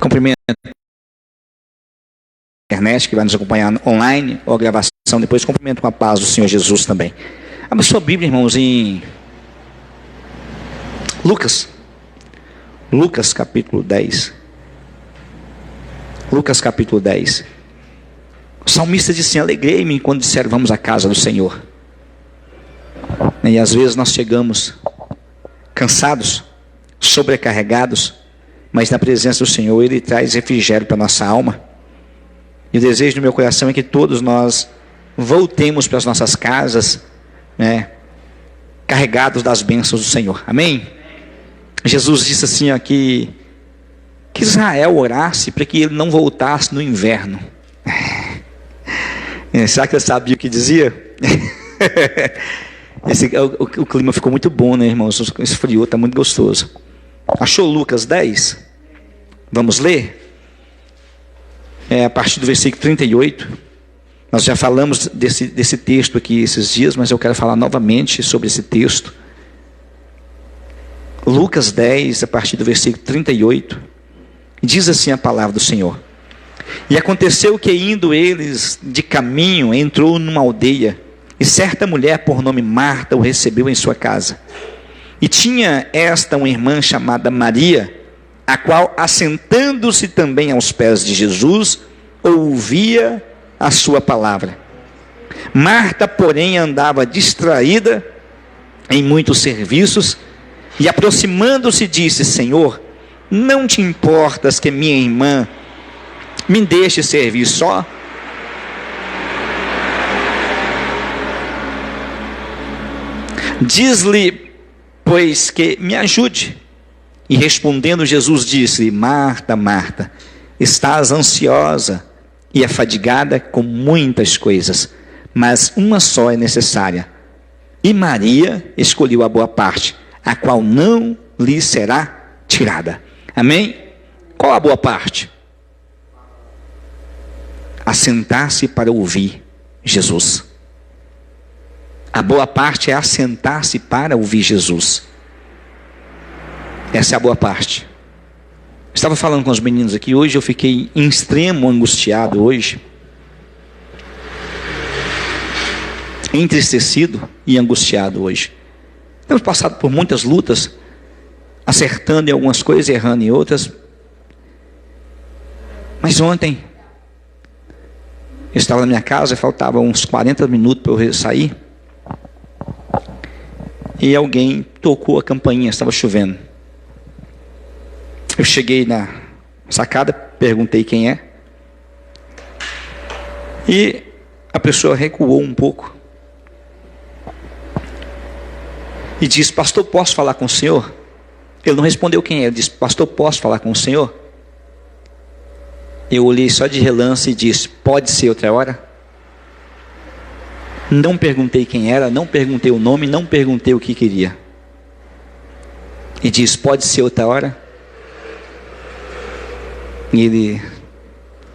Cumprimento a internet que vai nos acompanhar online ou a gravação depois. Cumprimento com a paz do Senhor Jesus também. Abra sua Bíblia, irmãos, em Lucas capítulo 10. Lucas capítulo 10. O salmista disse assim: alegrei-me quando disseram vamos à casa do Senhor. E às vezes nós chegamos cansados, sobrecarregados, mas na presença do Senhor Ele traz refrigério para a nossa alma. E o desejo do meu coração é que todos nós voltemos para as nossas casas, né, carregados das bênçãos do Senhor. Amém? Jesus disse assim aqui, que Israel orasse para que ele não voltasse no inverno. Será que você sabia o que dizia? O clima ficou muito bom, né, irmãos? Esfriou, está muito gostoso. Achou Lucas 10? Vamos ler? A partir do versículo 38. Nós já falamos desse texto aqui esses dias, mas eu quero falar novamente sobre esse texto. Lucas 10, a partir do versículo 38. Diz assim a palavra do Senhor: e aconteceu que, indo eles de caminho, entrou numa aldeia, e certa mulher por nome Marta o recebeu em sua casa. E tinha esta uma irmã chamada Maria, a qual, assentando-se também aos pés de Jesus, ouvia a sua palavra. Marta, porém, andava distraída em muitos serviços, e aproximando-se disse: Senhor, não te importas que minha irmã me deixe servir só? Diz-lhe, pois, que me ajude. E respondendo Jesus disse: Marta, Marta, estás ansiosa e afadigada com muitas coisas, mas uma só é necessária. E Maria escolheu a boa parte, a qual não lhe será tirada. Amém? Qual a boa parte? Assentar-se para ouvir Jesus. A boa parte é assentar-se para ouvir Jesus. Essa é a boa parte. Estava falando com os meninos aqui hoje, eu fiquei em extremo angustiado hoje, entristecido e angustiado hoje. Temos passado por muitas lutas, acertando em algumas coisas, errando em outras. Mas ontem eu estava na minha casa, faltava uns 40 minutos para eu sair, e alguém tocou a campainha, estava chovendo. Eu cheguei na sacada, perguntei quem é, e a pessoa recuou um pouco e disse: pastor, posso falar com o senhor? Ele não respondeu quem é, ele disse: pastor, posso falar com o senhor? Eu olhei só de relance e disse: pode ser outra hora? Não perguntei quem era, não perguntei o nome, não perguntei o que queria. E disse: pode ser outra hora? E ele: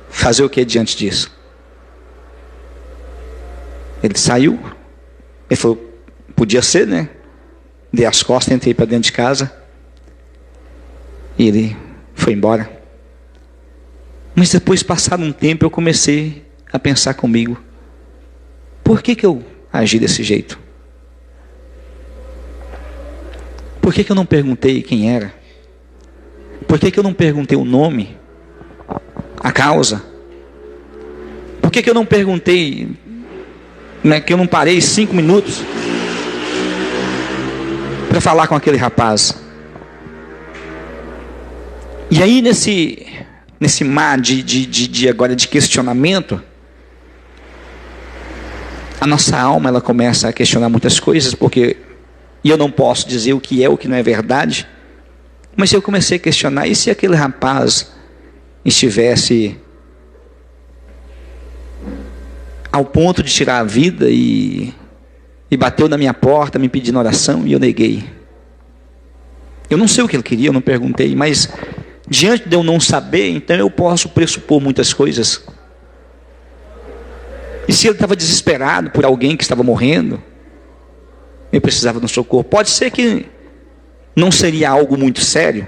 fazer o que diante disso? Ele saiu, ele falou: podia ser, né? Dei as costas, entrei para dentro de casa, e ele foi embora. Mas depois, passado um tempo, eu comecei a pensar comigo: por que eu agi desse jeito? Por que eu não perguntei quem era? Por que eu não perguntei o nome, a causa? Por que eu não perguntei, né, que eu não parei 5 minutos para falar com aquele rapaz? E aí nesse mar agora de questionamento, a nossa alma ela começa a questionar muitas coisas, e eu não posso dizer o que é, o que não é verdade, mas eu comecei a questionar: e se aquele rapaz estivesse ao ponto de tirar a vida e bateu na minha porta me pedindo oração e eu neguei? Eu não sei o que ele queria, eu não perguntei, mas diante de eu não saber, então eu posso pressupor muitas coisas. E se ele estava desesperado por alguém que estava morrendo, eu precisava de um socorro. Pode ser que não seria algo muito sério,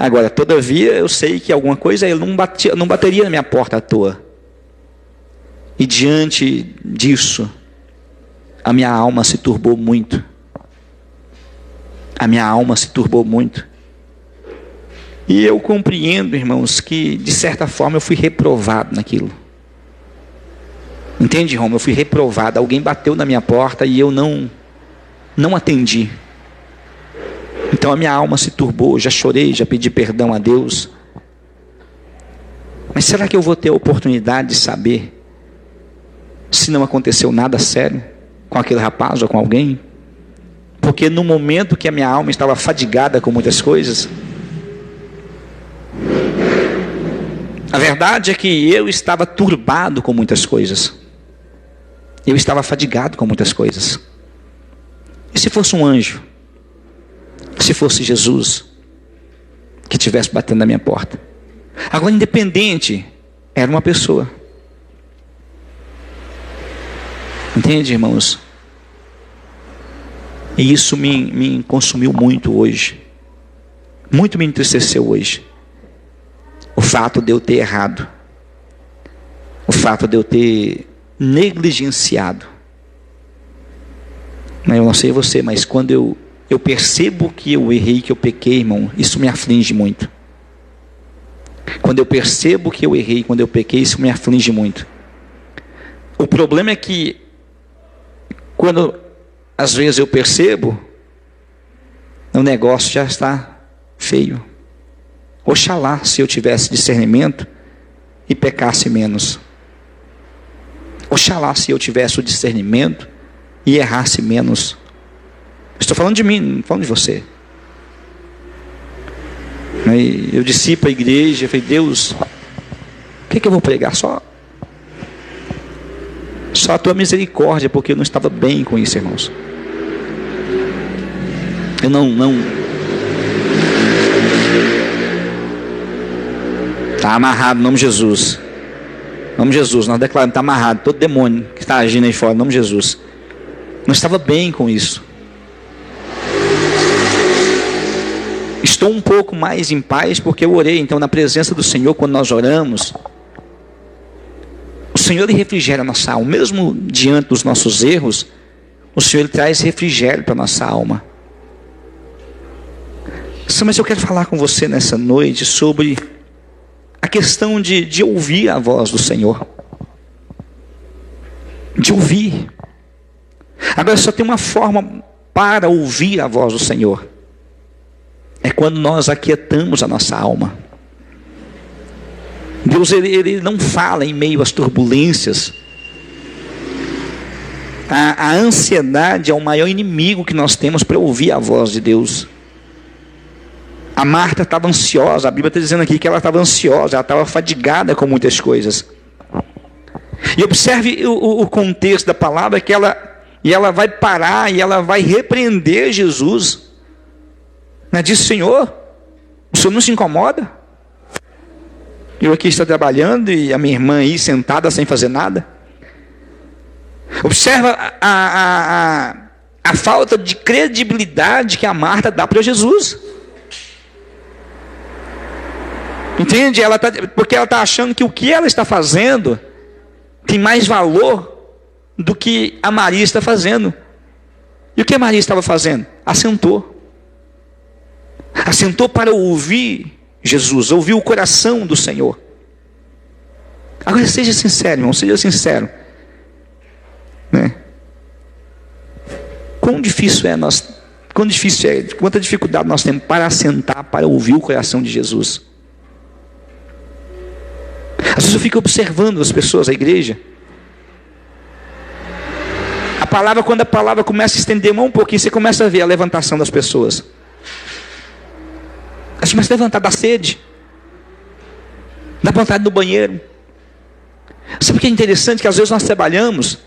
Agora, todavia, eu sei que alguma coisa ele não bateria na minha porta à toa. E diante disso, a minha alma se turbou muito. A minha alma se turbou muito. E eu compreendo, irmãos, que de certa forma eu fui reprovado naquilo. Entende, Roma? Eu fui reprovado. Alguém bateu na minha porta e eu não atendi. Então a minha alma se turbou. Já chorei, já pedi perdão a Deus. Mas será que eu vou ter a oportunidade de saber se não aconteceu nada sério com aquele rapaz ou com alguém? Porque no momento que a minha alma estava fadigada com muitas coisas, a verdade é que eu estava turbado com muitas coisas. Eu estava fadigado com muitas coisas. E se fosse um anjo? Se fosse Jesus que estivesse batendo na minha porta? Agora, independente, era uma pessoa. Entende, irmãos? E isso me consumiu muito hoje. Muito me entristeceu hoje. O fato de eu ter errado. O fato de eu ter negligenciado. Eu não sei você, mas quando eu percebo que eu errei, que eu pequei, irmão, isso me aflige muito. Quando eu percebo que eu errei, quando eu pequei, isso me aflige muito. O problema é que quando às vezes eu percebo, o negócio já está feio. Oxalá se eu tivesse discernimento e pecasse menos. Oxalá se eu tivesse o discernimento e errasse menos. Estou falando de mim, não falando de você. Eu disse para a igreja, falei, Deus, o que eu vou pregar? Só a tua misericórdia, porque eu não estava bem com isso, irmãos. Eu não está amarrado em nome de Jesus. Em nome de Jesus, nós declaramos, está amarrado todo demônio que está agindo aí fora, em nome de Jesus. Não estava bem com isso. Estou um pouco mais em paz porque eu orei. Então, na presença do Senhor, quando nós oramos, o Senhor ele refrigera a nossa alma. Mesmo diante dos nossos erros, o Senhor ele traz refrigério para a nossa alma. Mas eu quero falar com você nessa noite sobre a questão de ouvir a voz do Senhor. De ouvir. Agora só tem uma forma para ouvir a voz do Senhor. É quando nós aquietamos a nossa alma. Deus ele não fala em meio às turbulências. A ansiedade é o maior inimigo que nós temos para ouvir a voz de Deus. A Marta estava ansiosa, a Bíblia está dizendo aqui que ela estava ansiosa, ela estava fadigada com muitas coisas. E observe o contexto da palavra, que ela vai parar e ela vai repreender Jesus. Ela diz, Senhor, o Senhor não se incomoda? Eu aqui estou trabalhando e a minha irmã aí sentada sem fazer nada. Observa a falta de credibilidade que a Marta dá para Jesus. Entende? Porque ela está achando que o que ela está fazendo tem mais valor do que a Maria está fazendo. E o que a Maria estava fazendo? Assentou. Assentou para ouvir Jesus, ouvir o coração do Senhor. Agora seja sincero, irmão, seja sincero. Né? Quanta dificuldade nós temos para assentar, para ouvir o coração de Jesus. Às vezes eu fico observando as pessoas, a igreja. Quando a palavra começa a estender mão um pouquinho, você começa a ver a levantação das pessoas. Elas começam a levantar da sede, da vontade do banheiro. Sabe o que é interessante? Que às vezes nós trabalhamos,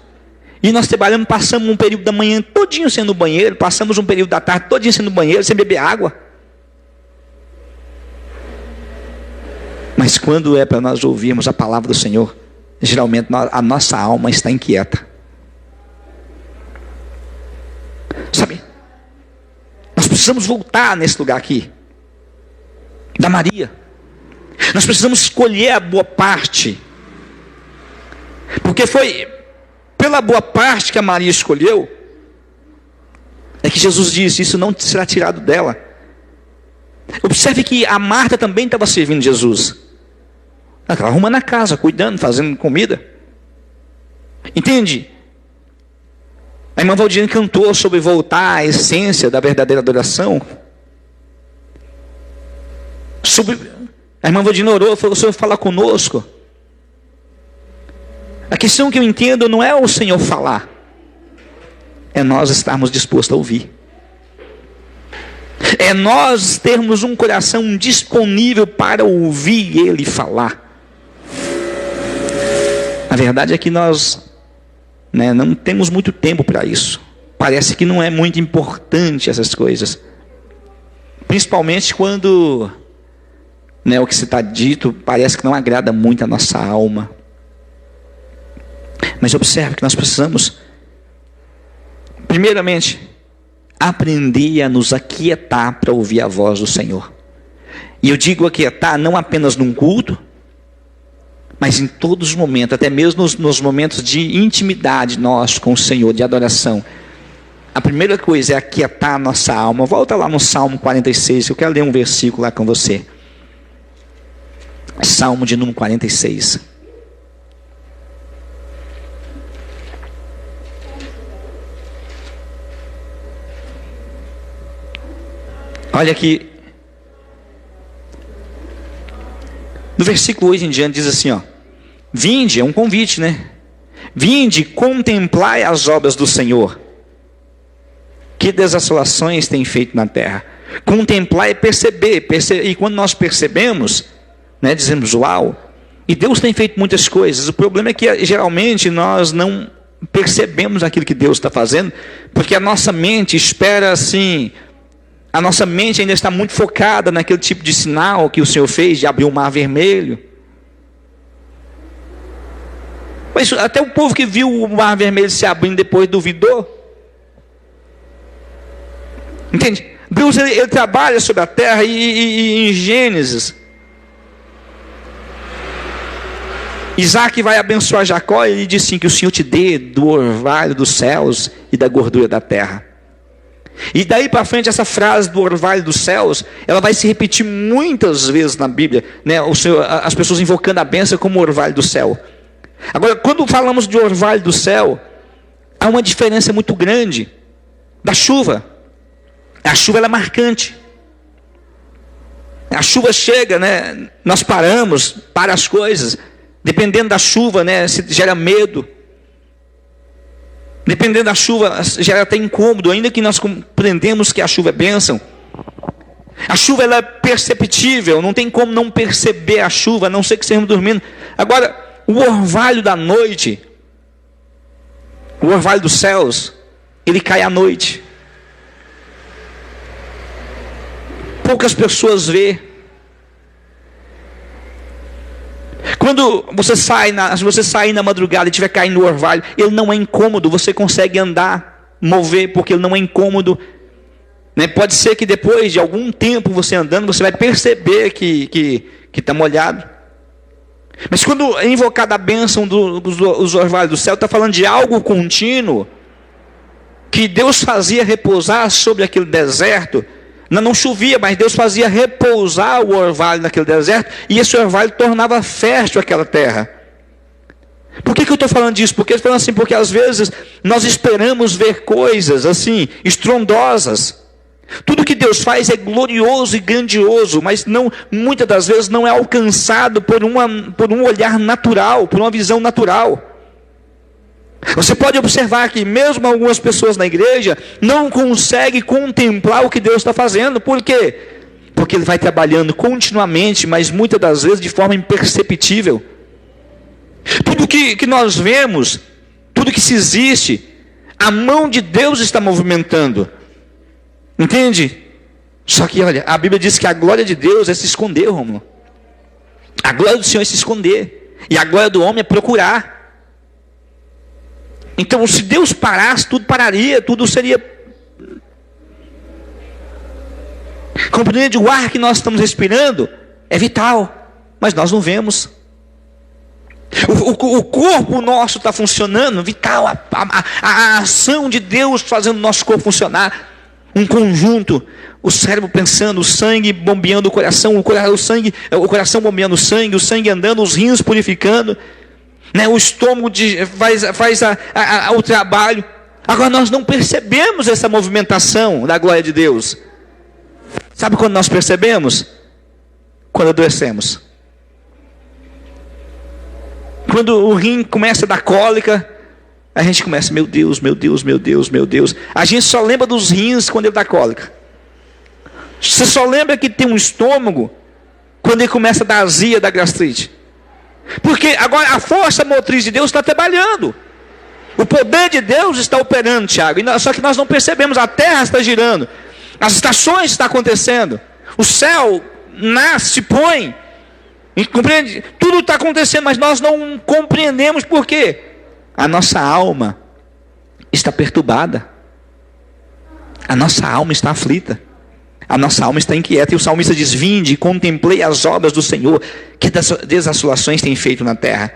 passamos um período da manhã todinho sendo no banheiro, passamos um período da tarde todinho sendo no banheiro, sem beber água. Mas quando é para nós ouvirmos a palavra do Senhor, geralmente a nossa alma está inquieta. Sabe? Nós precisamos voltar nesse lugar aqui. da Maria. Nós precisamos escolher a boa parte, porque foi pela boa parte que a Maria escolheu, é que Jesus disse: isso não será tirado dela. Observe que a Marta também estava servindo Jesus. Ela estava arrumando a casa, cuidando, fazendo comida. Entende? A irmã Valdirene cantou sobre voltar à essência da verdadeira adoração. A irmã Valdirene orou, falou: o Senhor fala conosco. A questão que eu entendo não é o Senhor falar, é nós estarmos dispostos a ouvir. É nós termos um coração disponível para ouvir Ele falar. A verdade é que nós não temos muito tempo para isso. Parece que não é muito importante essas coisas. Principalmente quando o que se está dito parece que não agrada muito a nossa alma. Mas observe que nós precisamos, primeiramente, aprender a nos aquietar para ouvir a voz do Senhor. E eu digo aquietar não apenas num culto, mas em todos os momentos, até mesmo nos momentos de intimidade nós com o Senhor, de adoração. A primeira coisa é aquietar a nossa alma. Volta lá no Salmo 46, eu quero ler um versículo lá com você. Salmo de número 46. Olha aqui, no versículo 8 em diante diz assim, vinde, é um convite, vinde, contemplai as obras do Senhor, que desolações tem feito na terra. Contemplar é perceber, e quando nós percebemos, dizemos uau, e Deus tem feito muitas coisas. O problema é que geralmente nós não percebemos aquilo que Deus está fazendo, porque a nossa mente espera assim. A nossa mente ainda está muito focada naquele tipo de sinal que o Senhor fez, de abrir o mar vermelho. Mas até o povo que viu o mar vermelho se abrindo depois duvidou. Entende? Deus ele trabalha sobre a terra e em Gênesis, Isaac vai abençoar Jacó e ele diz assim, que o Senhor te dê do orvalho dos céus e da gordura da terra. E daí para frente essa frase do orvalho dos céus, ela vai se repetir muitas vezes na Bíblia, as pessoas invocando a bênção como orvalho do céu. Agora, quando falamos de orvalho do céu, há uma diferença muito grande da chuva. A chuva ela é marcante. A chuva chega, nós paramos para as coisas. Dependendo da chuva, se gera medo. Dependendo da chuva, gera até incômodo, ainda que nós compreendemos que a chuva é bênção. A chuva ela é perceptível, não tem como não perceber a chuva, a não ser que estejamos dormindo. Agora, o orvalho da noite, o orvalho dos céus, ele cai à noite. Poucas pessoas vê. Quando você se você sair na madrugada e estiver caindo no orvalho, ele não é incômodo, você consegue andar, mover, porque ele não é incômodo. Pode ser que depois de algum tempo você andando, você vai perceber que está molhado. Mas quando é invocada a bênção dos orvalhos do céu, está falando de algo contínuo, que Deus fazia repousar sobre aquele deserto. Não chovia, mas Deus fazia repousar o orvalho naquele deserto, e esse orvalho tornava fértil aquela terra. Por que eu estou falando disso? Porque eu estou falando assim, porque às vezes nós esperamos ver coisas assim, estrondosas. Tudo que Deus faz é glorioso e grandioso, mas muitas das vezes não é alcançado por um olhar natural, por uma visão natural. Você pode observar que mesmo algumas pessoas na igreja não conseguem contemplar o que Deus está fazendo. Por quê? Porque Ele vai trabalhando continuamente, mas muitas das vezes de forma imperceptível. Tudo que nós vemos, tudo que se existe, a mão de Deus está movimentando. Entende? Só que olha, a Bíblia diz que a glória de Deus é se esconder, Rômulo. A glória do Senhor é se esconder, e a glória do homem é procurar. Então, se Deus parasse, tudo pararia, tudo seria. Compreende? O ar que nós estamos respirando é vital, mas nós não vemos. O corpo nosso está funcionando, vital, a ação de Deus fazendo o nosso corpo funcionar. Um conjunto, o cérebro pensando, o sangue bombeando o coração, o coração bombeando o sangue andando, os rins purificando, né? O estômago faz o trabalho. Agora nós não percebemos essa movimentação da glória de Deus. Sabe quando nós percebemos? Quando adoecemos. Quando o rim começa a dar cólica, a gente começa, meu Deus, meu Deus, meu Deus, meu Deus. A gente só lembra dos rins quando ele dá cólica. Você só lembra que tem um estômago quando ele começa a dar azia, da gastrite. Porque agora a força motriz de Deus está trabalhando. O poder de Deus está operando, Tiago. Só que nós não percebemos, a terra está girando. As estações estão acontecendo. O céu nasce, se põe. Compreende? Tudo está acontecendo, mas nós não compreendemos por quê. A nossa alma está perturbada. A nossa alma está aflita. A nossa alma está inquieta. E o salmista diz: vinde, contemplei as obras do Senhor, que desassolações tem feito na terra.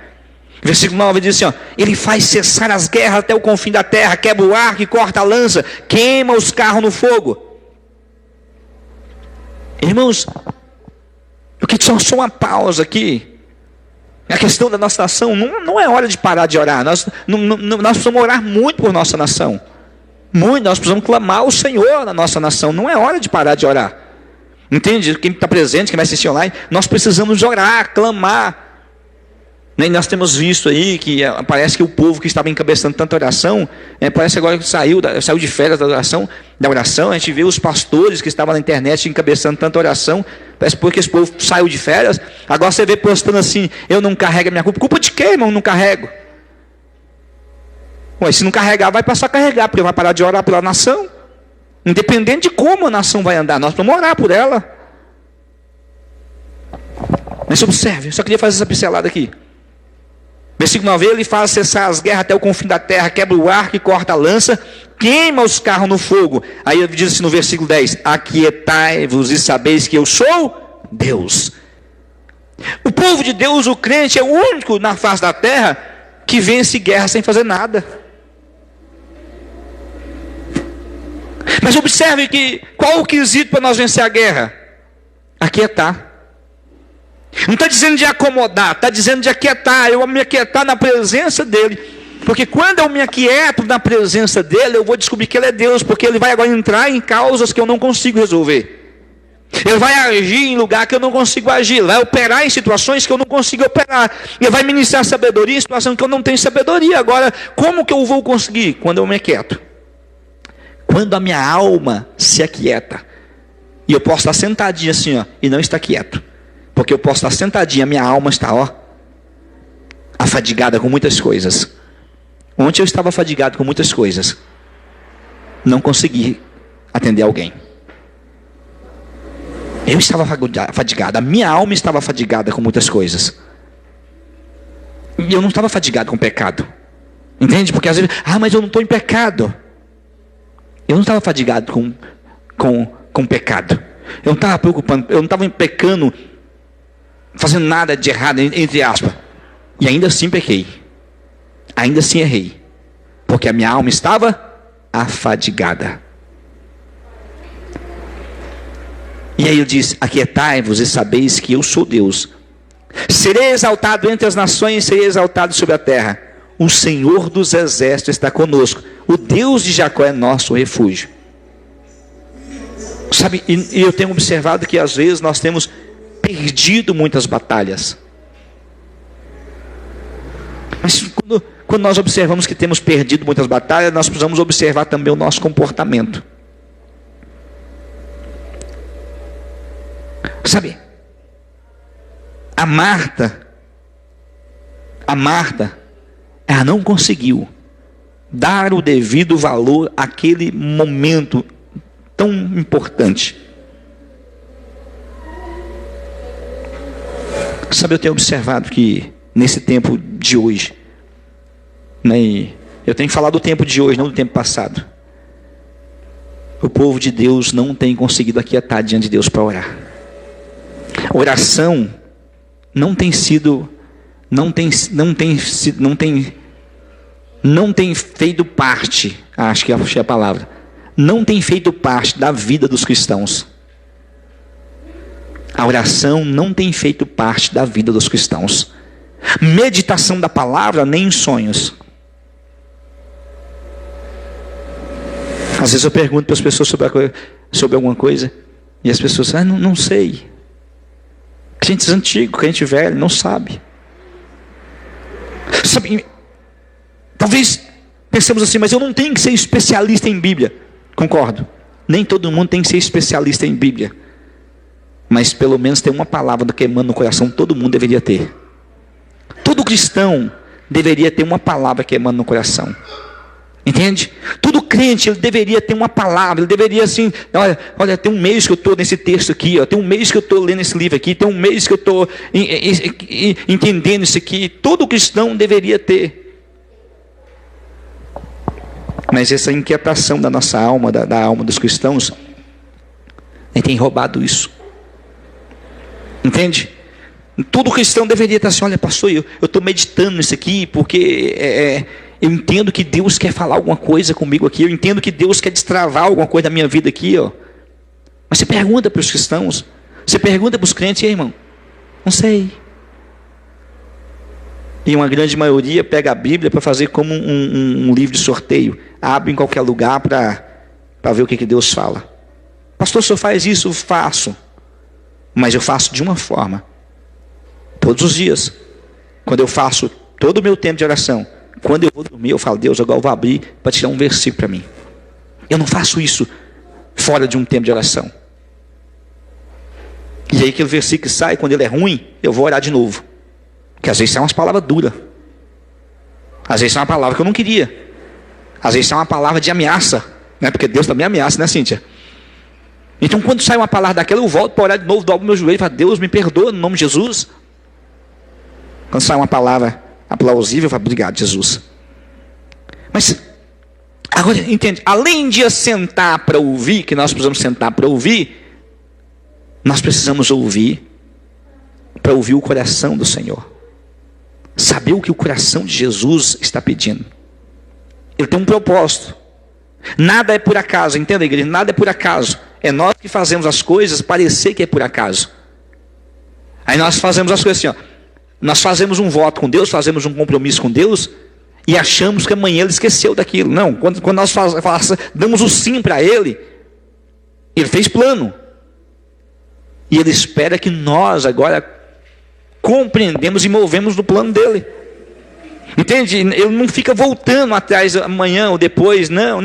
Versículo 9 diz assim, ó, ele faz cessar as guerras até o confim da terra, quebra o arco e corta a lança, queima os carros no fogo. Irmãos, porque só uma pausa aqui. A questão da nossa nação não é hora de parar de orar. Nós precisamos orar muito por nossa nação. Muito, nós precisamos clamar ao Senhor na nossa nação. Não é hora de parar de orar. Entende? Quem está presente, quem vai assistir online, nós precisamos orar, clamar. E nós temos visto aí que parece que o povo que estava encabeçando tanta oração, parece agora que saiu de férias da oração. A gente vê os pastores que estavam na internet encabeçando tanta oração, parece porque esse povo saiu de férias. Agora você vê postando assim: eu não carrego a minha culpa. Culpa de quê, irmão? Não carrego. Ué, se não carregar, vai passar a carregar, porque vai parar de orar pela nação. Independente de como a nação vai andar, nós vamos orar por ela. Mas observe, eu só queria fazer essa pincelada aqui. Versículo 9, ele faz cessar as guerras até o confim da terra, quebra o arco e corta a lança, queima os carros no fogo. Aí ele diz assim no versículo 10, aquietai-vos e sabeis que eu sou Deus. O povo de Deus, o crente, é o único na face da terra que vence guerra sem fazer nada. Mas observe que, qual o quesito para nós vencer a guerra? Aquietar. Não está dizendo de acomodar, está dizendo de aquietar. Eu vou me aquietar na presença dele. Porque quando eu me aquieto na presença dele, eu vou descobrir que ele é Deus. Porque ele vai agora entrar em causas que eu não consigo resolver. Ele vai agir em lugar que eu não consigo agir. Ele vai operar em situações que eu não consigo operar. Ele vai ministrar sabedoria em situações que eu não tenho sabedoria. Agora, como que eu vou conseguir? Quando eu me aquieto. Quando a minha alma se aquieta. E eu posso estar sentadinho assim, ó, e não estar quieto. Porque eu posso estar sentadinho, a minha alma está, ó, afadigada com muitas coisas. Ontem eu estava afadigado com muitas coisas. Não consegui atender alguém. Eu estava afadigado, a minha alma estava afadigada com muitas coisas. E eu não estava afadigado com pecado. Entende? Porque às vezes, mas eu não estou em pecado. Eu não estava afadigado com pecado. Eu não estava preocupando, eu não estava pecando, fazendo nada de errado, entre aspas. E ainda assim pequei. Ainda assim errei. Porque a minha alma estava afadigada. E aí ele diz, aquietai-vos e sabeis que eu sou Deus. Serei exaltado entre as nações, serei exaltado sobre a terra. O Senhor dos exércitos está conosco. O Deus de Jacó é nosso refúgio. Sabe, e eu tenho observado que às vezes nós temos perdido muitas batalhas. Mas quando nós observamos que temos perdido muitas batalhas, nós precisamos observar também o nosso comportamento. Sabe, a Marta, ela não conseguiu dar o devido valor àquele momento tão importante. Sabe, eu tenho observado que nesse tempo de hoje, né, eu tenho falado do tempo de hoje, não do tempo passado. o povo de Deus não tem conseguido aquietar diante de Deus para orar. A oração não tem feito parte, acho que achei a palavra, não tem feito parte da vida dos cristãos. A oração não tem feito parte da vida dos cristãos. Meditação da palavra, nem em sonhos. Às vezes eu pergunto para as pessoas sobre alguma coisa, e as pessoas dizem, não sei. Crentes antigos, crente velho, não sabe. Sabe, talvez pensemos assim, mas eu não tenho que ser especialista em Bíblia. Concordo. Nem todo mundo tem que ser especialista em Bíblia. Mas pelo menos tem uma palavra queimando no coração, todo mundo deveria ter. Todo cristão deveria ter uma palavra queimando no coração. Entende? Todo crente, ele deveria ter uma palavra, ele deveria assim, olha, tem um mês que eu estou nesse texto aqui, tem um mês que eu estou lendo esse livro aqui, tem um mês que eu estou entendendo isso aqui. Todo cristão deveria ter. Mas essa inquietação da nossa alma, da alma dos cristãos, tem roubado isso. Entende? Todo cristão deveria estar assim, olha pastor, eu estou meditando nisso aqui, porque eu entendo que Deus quer falar alguma coisa comigo aqui, eu entendo que Deus quer destravar alguma coisa da minha vida aqui, ó. Mas você pergunta para os cristãos, você pergunta para os crentes, e aí, irmão? Não sei. E uma grande maioria pega a Bíblia para fazer como um livro de sorteio, abre em qualquer lugar para ver o que Deus fala. Pastor, o senhor faz isso? Eu faço. Mas eu faço de uma forma. Todos os dias. Quando eu faço todo o meu tempo de oração, quando eu vou dormir, eu falo, Deus, agora eu vou abrir para tirar um versículo para mim. Eu não faço isso fora de um tempo de oração. E aí aquele versículo que sai, quando ele é ruim, eu vou orar de novo. Porque às vezes são umas palavras duras. Às vezes é uma palavra que eu não queria. Às vezes é uma palavra de ameaça. Né? Porque Deus também ameaça, né, Cíntia? Então quando sai uma palavra daquela, eu volto para orar de novo, dobro meu joelho e falo, Deus me perdoa no nome de Jesus. Quando sai uma palavra aplausível, eu falo, obrigado Jesus. Mas, agora, entende, além de sentar para ouvir, que nós precisamos sentar para ouvir, nós precisamos ouvir, para ouvir o coração do Senhor. Saber o que o coração de Jesus está pedindo. Ele tem um propósito. Nada é por acaso, entenda, igreja? Nada é por acaso. É nós que fazemos as coisas parecer que é por acaso. Aí nós fazemos as coisas assim, ó. Nós fazemos um voto com Deus, fazemos um compromisso com Deus e achamos que amanhã Ele esqueceu daquilo. Não, quando nós damos o sim para Ele, Ele fez plano. E Ele espera que nós agora compreendemos e movemos no plano dEle. Entende? Ele não fica voltando atrás amanhã ou depois. Não.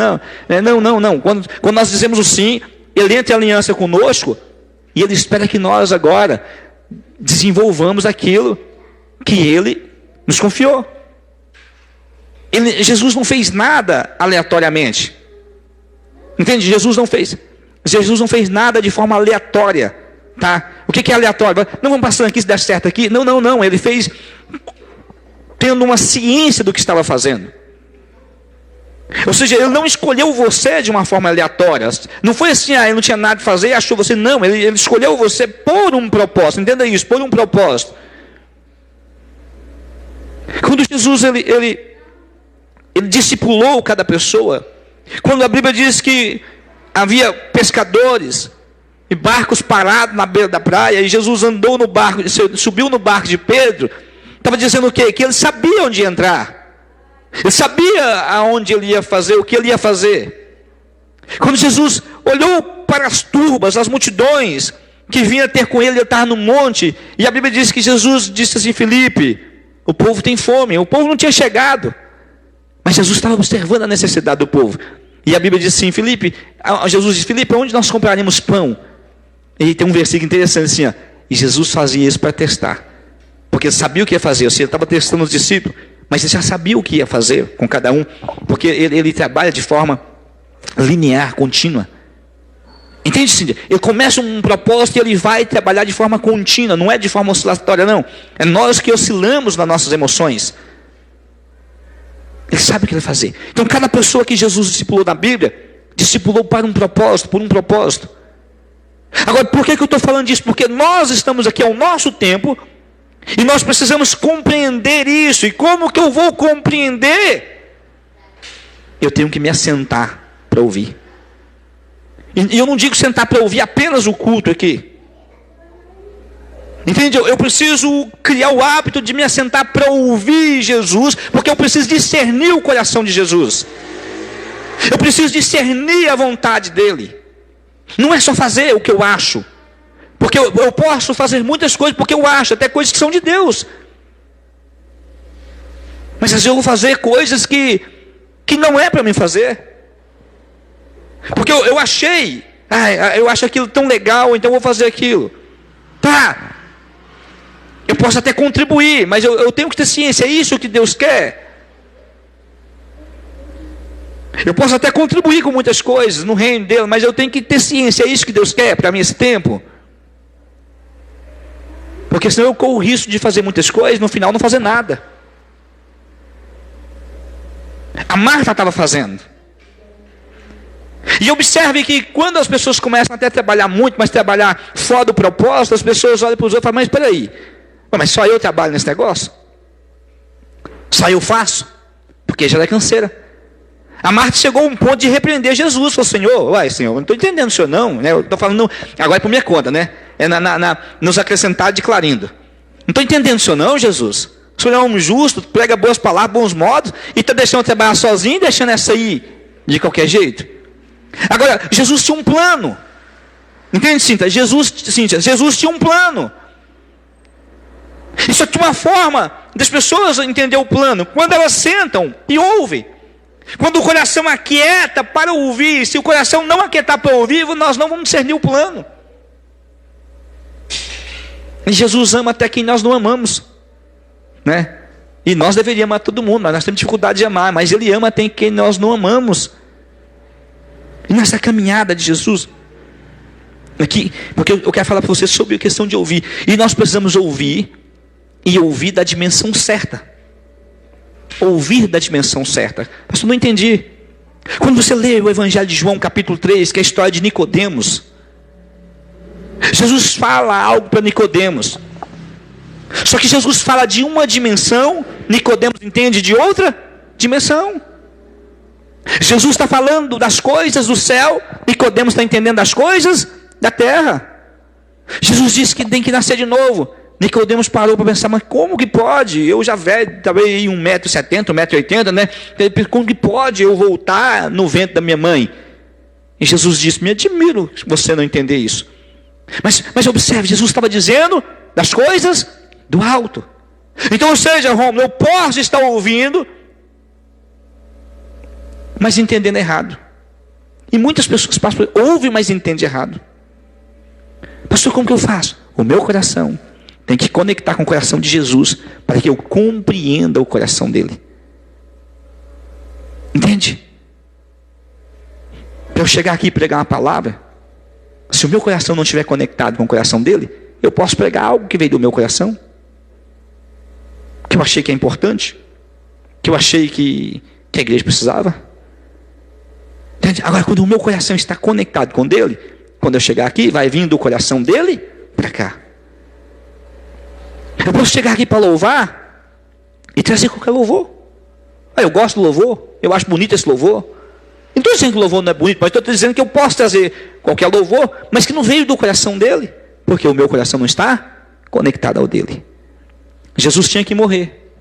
Quando nós dizemos o sim, Ele entra em aliança conosco e Ele espera que nós agora desenvolvamos aquilo que Ele nos confiou. Jesus não fez nada aleatoriamente. Entende? Jesus não fez nada de forma aleatória. Tá? O que é aleatório? Não vamos passando aqui se der certo aqui. Não. Ele fez tendo uma ciência do que estava fazendo. Ou seja, Ele não escolheu você de uma forma aleatória. Não foi assim, Ele não tinha nada para fazer e achou você. Não, ele escolheu você por um propósito. Entenda isso, por um propósito. Quando Jesus ele discipulou cada pessoa, quando a Bíblia diz que havia pescadores e barcos parados na beira da praia, e Jesus andou no barco, subiu no barco de Pedro, estava dizendo o quê? Que ele sabia onde entrar, ele sabia aonde ele ia fazer, o que ele ia fazer. Quando Jesus olhou para as turbas, as multidões que vinham ter com ele estava no monte, e a Bíblia diz que Jesus disse assim, Filipe, o povo tem fome, o povo não tinha chegado, mas Jesus estava observando a necessidade do povo. E a Bíblia diz assim, Jesus disse, Filipe, onde nós compraremos pão? E tem um versículo interessante assim, ó, e Jesus fazia isso para testar, porque ele sabia o que ia fazer. Ele estava testando os discípulos, mas ele já sabia o que ia fazer com cada um, porque ele trabalha de forma linear, contínua. Entende, Cíntia? Ele começa um propósito e ele vai trabalhar de forma contínua, não é de forma oscilatória, não. É nós que oscilamos nas nossas emoções. Ele sabe o que ele vai fazer. Então, cada pessoa que Jesus discipulou na Bíblia, Discipulou para um propósito, por um propósito. Agora, por que eu estou falando disso? Porque nós estamos aqui ao nosso tempo e nós precisamos compreender isso. E como que eu vou compreender? Eu tenho que me assentar para ouvir. E eu não digo sentar para ouvir apenas o culto aqui. Entende? Eu preciso criar o hábito de me assentar para ouvir Jesus, porque eu preciso discernir o coração de Jesus. Eu preciso discernir a vontade dele. Não é só fazer o que eu acho. Porque eu posso fazer muitas coisas porque eu acho, até coisas que são de Deus. Mas às vezes eu vou fazer coisas que não é para mim fazer. Porque eu achei, eu acho aquilo tão legal, então eu vou fazer aquilo. Tá. Eu posso até contribuir, mas eu tenho que ter ciência, é isso que Deus quer. Eu posso até contribuir com muitas coisas no reino dele, mas eu tenho que ter ciência, é isso que Deus quer para mim esse tempo. Porque senão eu corro o risco de fazer muitas coisas, no final não fazer nada. A Marta estava fazendo. E observe que quando as pessoas começam até a trabalhar muito, mas trabalhar fora do propósito, as pessoas olham para os outros e falam, mas espera aí, mas só eu trabalho nesse negócio? Só eu faço? Porque já é canseira. A Marta chegou a um ponto de repreender Jesus. Falou, Senhor, Senhor, não estou entendendo o Senhor não. Né? Eu estou falando, agora é por minha conta, né? É nos acrescentados de Clarindo. Não estou entendendo o Senhor não, Jesus. O Senhor é um homem justo, prega boas palavras, bons modos, e está deixando eu trabalhar sozinho e deixando essa aí de qualquer jeito. Agora, Jesus tinha um plano. Entende, Cíntia? Jesus tinha um plano. Isso aqui é uma forma das pessoas entender o plano. Quando elas sentam e ouvem. Quando o coração aquieta para ouvir, se o coração não aquietar para ouvir, nós não vamos discernir o plano. E Jesus ama até quem nós não amamos, né? E nós deveríamos amar todo mundo, mas nós temos dificuldade de amar, mas Ele ama até quem nós não amamos. E nessa caminhada de Jesus, aqui, porque eu quero falar para você sobre a questão de ouvir, e nós precisamos ouvir, e ouvir da dimensão certa. Ouvir da dimensão certa. Pastor, não entendi. Quando você lê o Evangelho de João, capítulo 3, que é a história de Nicodemos, Jesus fala algo para Nicodemos. Só que Jesus fala de uma dimensão, Nicodemos entende de outra dimensão. Jesus está falando das coisas do céu, Nicodemos está entendendo das coisas da terra. Jesus disse que tem que nascer de novo. Nicodemos parou para pensar, mas como que pode? Eu já velho, talvez 1,70 m, 1,80 m, né? Como que pode eu voltar no ventre da minha mãe? E Jesus disse, me admiro você não entender isso. Mas observe, Jesus estava dizendo das coisas do alto. Então, ou seja, Romulo, eu posso estar ouvindo, mas entendendo errado. E muitas pessoas ouvem, mas entendem errado. Pastor, como que eu faço? O meu coração tem que conectar com o coração de Jesus, para que eu compreenda o coração dele. Entende? Para eu chegar aqui e pregar uma palavra, se o meu coração não estiver conectado com o coração dele, eu posso pregar algo que veio do meu coração, que eu achei que é importante, que eu achei que a igreja precisava. Entende? Agora, quando o meu coração está conectado com o dele, quando eu chegar aqui, vai vir do coração dele para cá. Eu posso chegar aqui para louvar e trazer qualquer louvor. Eu gosto do louvor, eu acho bonito esse louvor. Não estou dizendo que o louvor não é bonito, mas estou dizendo que eu posso trazer qualquer louvor, mas que não veio do coração dele, porque o meu coração não está conectado ao dele. Jesus tinha que morrer.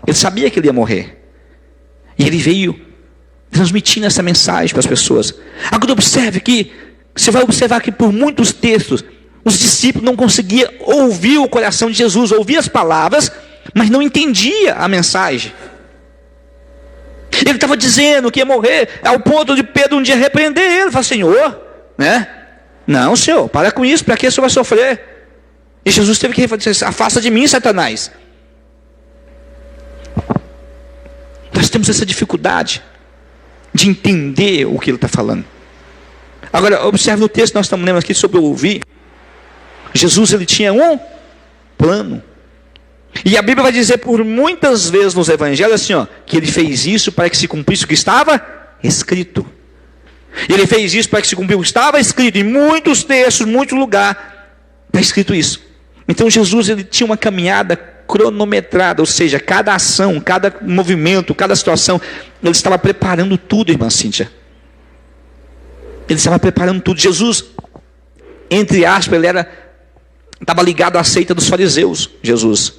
Ele sabia que ele ia morrer. E ele veio transmitindo essa mensagem para as pessoas. Agora observe que, você vai observar que por muitos textos, os discípulos não conseguiam ouvir o coração de Jesus, ouvir as palavras, mas não entendia a mensagem. Ele estava dizendo que ia morrer, ao ponto de Pedro um dia repreender ele, falar, Senhor, né? Não, Senhor, para com isso, para que o Senhor vai sofrer? E Jesus teve que dizer, afasta de mim, Satanás. Nós temos essa dificuldade de entender o que ele está falando. Agora, observe no texto que nós estamos lendo aqui sobre o ouvir. Jesus, ele tinha um plano. E a Bíblia vai dizer por muitas vezes nos evangelhos assim, que ele fez isso para que se cumprisse o que estava escrito. E ele fez isso para que se cumpriu. Estava escrito em muitos textos, em muitos lugares, está escrito isso. Então Jesus, ele tinha uma caminhada cronometrada, ou seja, cada ação, cada movimento, cada situação, ele estava preparando tudo, irmã Cíntia. Ele estava preparando tudo. Jesus, entre aspas, ele estava ligado à seita dos fariseus, Jesus.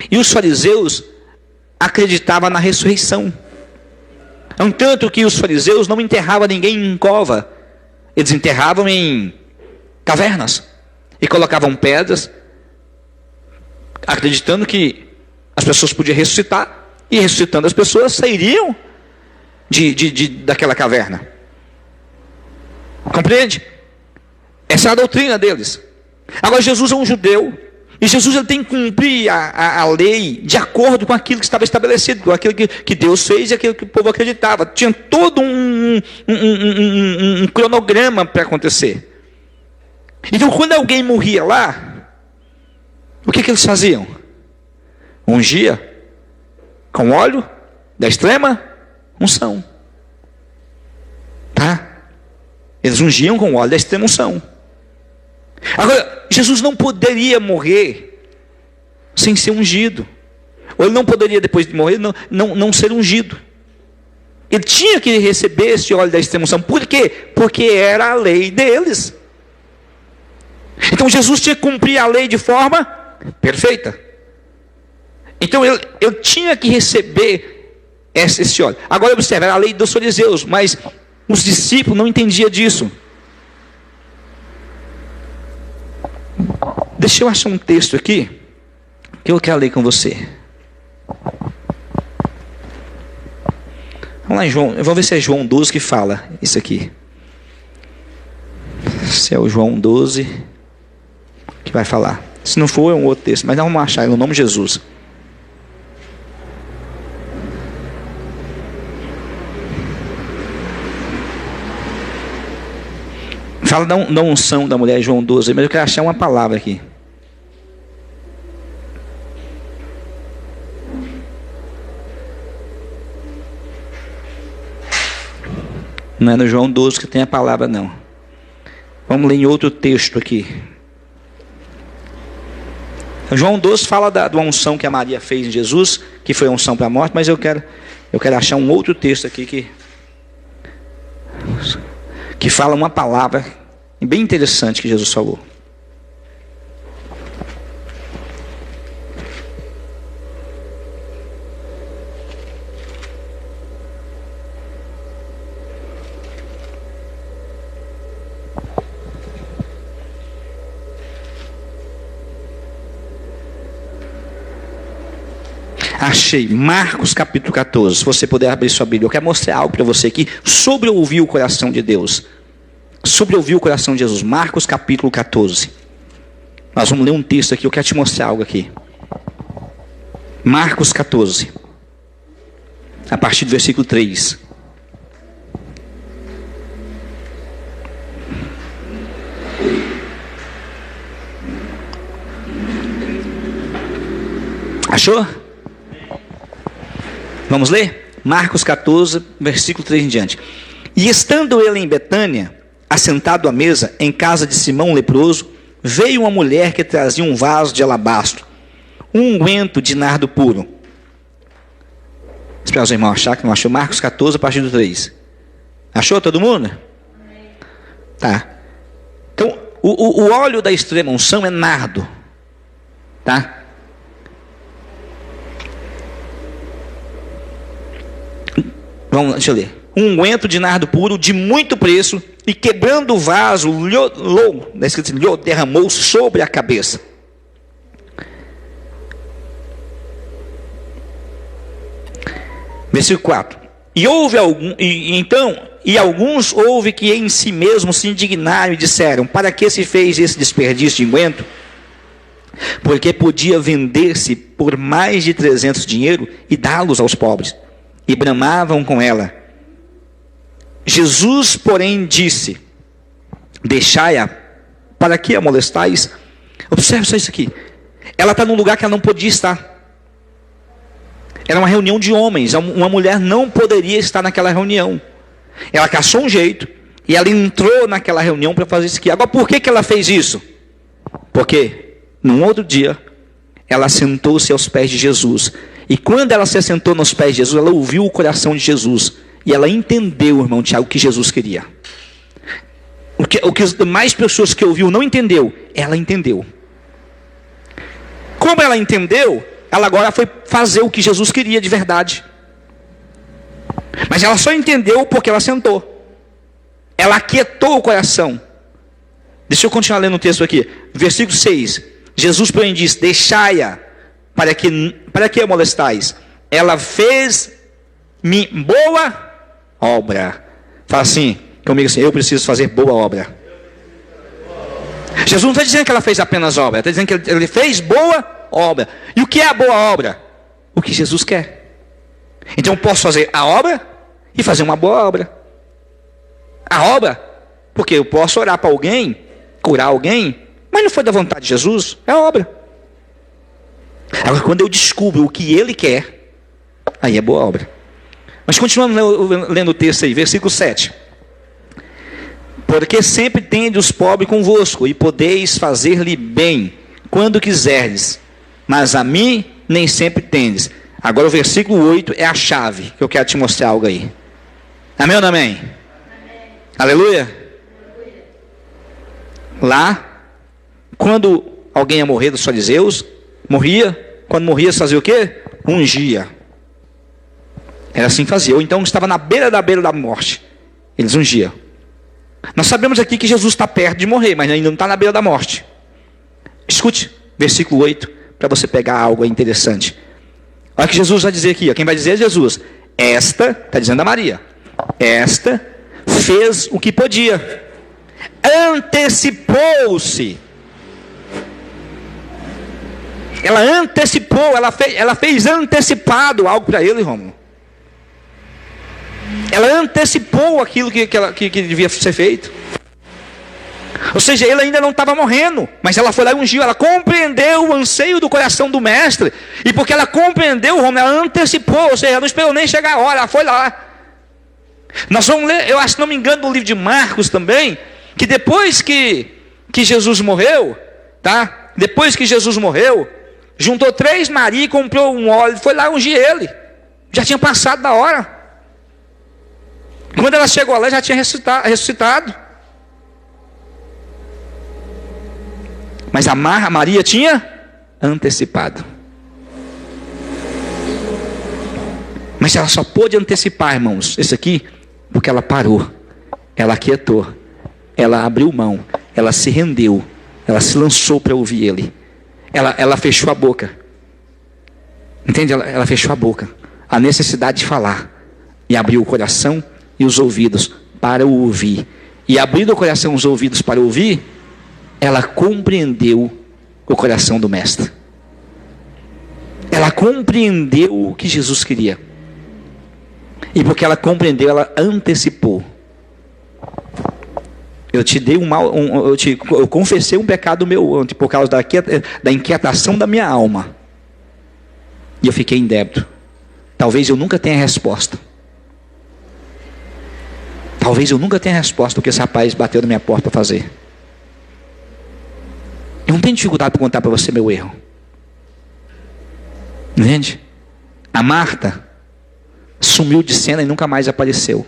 E os fariseus acreditavam na ressurreição. É um tanto que os fariseus não enterravam ninguém em cova. Eles enterravam em cavernas. E colocavam pedras, acreditando que as pessoas podiam ressuscitar. E ressuscitando as pessoas sairiam daquela caverna. Compreende? Essa é a doutrina deles. Agora Jesus é um judeu. E Jesus, ele tem que cumprir a lei de acordo com aquilo que estava estabelecido, com aquilo que Deus fez e aquilo que o povo acreditava. Tinha todo um cronograma para acontecer. Então, quando alguém morria lá, o que eles faziam? Ungia com óleo da extrema unção. Tá? Eles ungiam com óleo da extrema unção. Agora, Jesus não poderia morrer sem ser ungido. Ou ele não poderia, depois de morrer, não ser ungido. Ele tinha que receber esse óleo da extrema unção. Por quê? Porque era a lei deles. Então Jesus tinha que cumprir a lei de forma perfeita. Então ele tinha que receber esse óleo. Agora observe, era a lei dos fariseus, mas os discípulos não entendiam disso. Deixa eu achar um texto aqui que eu quero ler com você. Vamos lá em João, eu vou ver se é João 12 que fala isso aqui. Se é o João 12 que vai falar. Se não for, é um outro texto, mas nós vamos achar, é o nome de Jesus. Fala da unção da mulher, João 12, mas eu quero achar uma palavra aqui. Não é no João 12 que tem a palavra, não. Vamos ler em outro texto aqui. João 12 fala da unção que a Maria fez em Jesus, que foi a unção para a morte, mas eu quero achar um outro texto aqui que fala uma palavra bem interessante que Jesus falou. Achei, Marcos capítulo 14, se você puder abrir sua Bíblia, eu quero mostrar algo para você aqui, sobre ouvir o coração de Deus, sobre ouvir o coração de Jesus, Marcos capítulo 14, nós vamos ler um texto aqui, eu quero te mostrar algo aqui, Marcos 14, a partir do versículo 3, achou? Vamos ler? Marcos 14, versículo 3 em diante. E estando ele em Betânia, assentado à mesa, em casa de Simão leproso, veio uma mulher que trazia um vaso de alabastro, um unguento de nardo puro. Espera os irmãos achar que não achou. Marcos 14, a partir do 3. Achou todo mundo? Tá. Então, o óleo da extrema unção é nardo. Tá? Vamos, deixa eu ler. Um unguento de nardo puro de muito preço, e quebrando o vaso, lhe derramou sobre a cabeça. Versículo 4. E alguns houve que em si mesmos se indignaram e disseram: para que se fez esse desperdício de unguento? Porque podia vender-se por mais de 300 dinheiro e dá-los aos pobres. E bramavam com ela. Jesus, porém, disse: deixai-a, para que a molestais? Observe só isso aqui. Ela está num lugar que ela não podia estar. Era uma reunião de homens. Uma mulher não poderia estar naquela reunião. Ela caçou um jeito E ela entrou naquela reunião para fazer isso aqui. Agora, por que ela fez isso? Porque, num outro dia, ela sentou-se aos pés de Jesus. E quando ela se assentou nos pés de Jesus, ela ouviu o coração de Jesus. E ela entendeu, irmão Tiago, o que Jesus queria. O que as demais pessoas que ouviu não entendeu, ela entendeu. Como ela entendeu, ela agora foi fazer o que Jesus queria de verdade. Mas ela só entendeu porque ela sentou. Ela aquietou o coração. Deixa eu continuar lendo o texto aqui. Versículo 6. Jesus, porém, disse: deixai-a, para que a molestais? Ela fez-me boa obra. Fala assim, comigo assim: eu preciso fazer boa obra. Jesus não está dizendo que ela fez apenas obra. Está dizendo que ele fez boa obra. E o que é a boa obra? O que Jesus quer. Então eu posso fazer a obra e fazer uma boa obra. A obra, porque eu posso orar para alguém, curar alguém, mas não foi da vontade de Jesus, é a obra. Agora, quando eu descubro o que Ele quer, aí é boa obra. Mas continuando lendo o texto aí, versículo 7. Porque sempre tende os pobres convosco, e podeis fazer-lhe bem, quando quiserdes, mas a mim nem sempre tendes. Agora o versículo 8 é a chave, que eu quero te mostrar algo aí. Amém ou não amém? Amém. Aleluia? Aleluia. Lá, quando alguém ia morrer dos fariseus, morria, quando morria fazia o quê? Ungia. Era assim que fazia. Ou então estava na beira da morte, eles ungiam. Nós sabemos aqui que Jesus está perto de morrer, mas ainda não está na beira da morte. Escute, versículo 8, para você pegar algo interessante. Olha o que Jesus vai dizer aqui, ó. Quem vai dizer é Jesus. Esta, está dizendo a Maria, esta fez o que podia, antecipou-se. Ela antecipou, ela fez antecipado algo para ele, Rômulo. Ela antecipou aquilo que devia ser feito. Ou seja, ele ainda não estava morrendo, mas ela foi lá e ungiu. Ela compreendeu o anseio do coração do mestre. E porque ela compreendeu, Rômulo, ela antecipou. Ou seja, ela não esperou nem chegar a hora, ela foi lá. Nós vamos ler, eu acho que não me engano, no livro de Marcos também, que depois que Jesus morreu, tá? Depois que Jesus morreu, juntou 3 Maria e comprou um óleo, foi lá ungir ele. Já tinha passado da hora. Quando ela chegou lá, já tinha ressuscitado. Mas a Maria tinha antecipado. Mas ela só pôde antecipar, irmãos, isso aqui, porque ela parou, ela aquietou, ela abriu mão, ela se rendeu, ela se lançou para ouvir ele. Ela fechou a boca. Entende? Ela fechou a boca. A necessidade de falar. E abriu o coração e os ouvidos para o ouvir. E abrindo o coração e os ouvidos para ouvir, ela compreendeu o coração do mestre. Ela compreendeu o que Jesus queria. E porque ela compreendeu, ela antecipou. Eu te dei eu confessei um pecado meu ontem por causa da inquietação da minha alma. E eu fiquei em débito. Talvez eu nunca tenha resposta. Talvez eu nunca tenha resposta do que esse rapaz bateu na minha porta para fazer. Eu não tenho dificuldade para contar para você meu erro. Entende? A Marta sumiu de cena e nunca mais apareceu.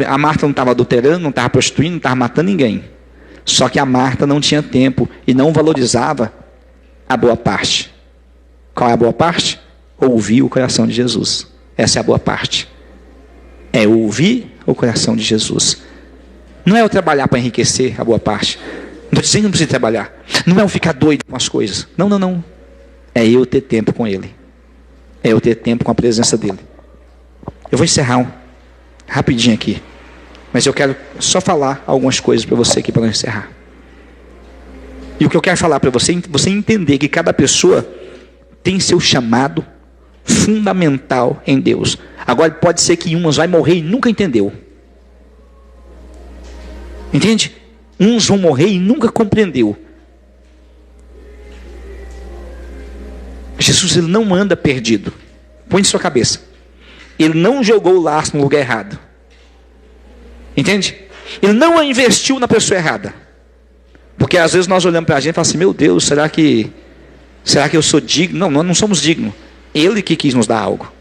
A Marta não estava adulterando, não estava prostituindo, não estava matando ninguém. Só que a Marta não tinha tempo e não valorizava a boa parte. Qual é a boa parte? Ouvir o coração de Jesus. Essa é a boa parte. É ouvir o coração de Jesus. Não é eu trabalhar para enriquecer a boa parte. Não estou dizendo que não precisa trabalhar. Não é eu ficar doido com as coisas. Não, não, não. É eu ter tempo com Ele. É eu ter tempo com a presença dEle. Eu vou encerrar rapidinho aqui. Mas eu quero só falar algumas coisas para você aqui para não encerrar. E o que eu quero falar para você entender que cada pessoa tem seu chamado fundamental em Deus. Agora pode ser que umas vai morrer e nunca entendeu. Entende? Uns vão morrer e nunca compreendeu. Jesus, ele não anda perdido. Põe em sua cabeça. ele não jogou o laço no lugar errado. Entende? Ele não investiu na pessoa errada. Porque às vezes nós olhamos para a gente e falamos assim, meu Deus, será que eu sou digno? Não, nós não somos dignos. Ele que quis nos dar algo.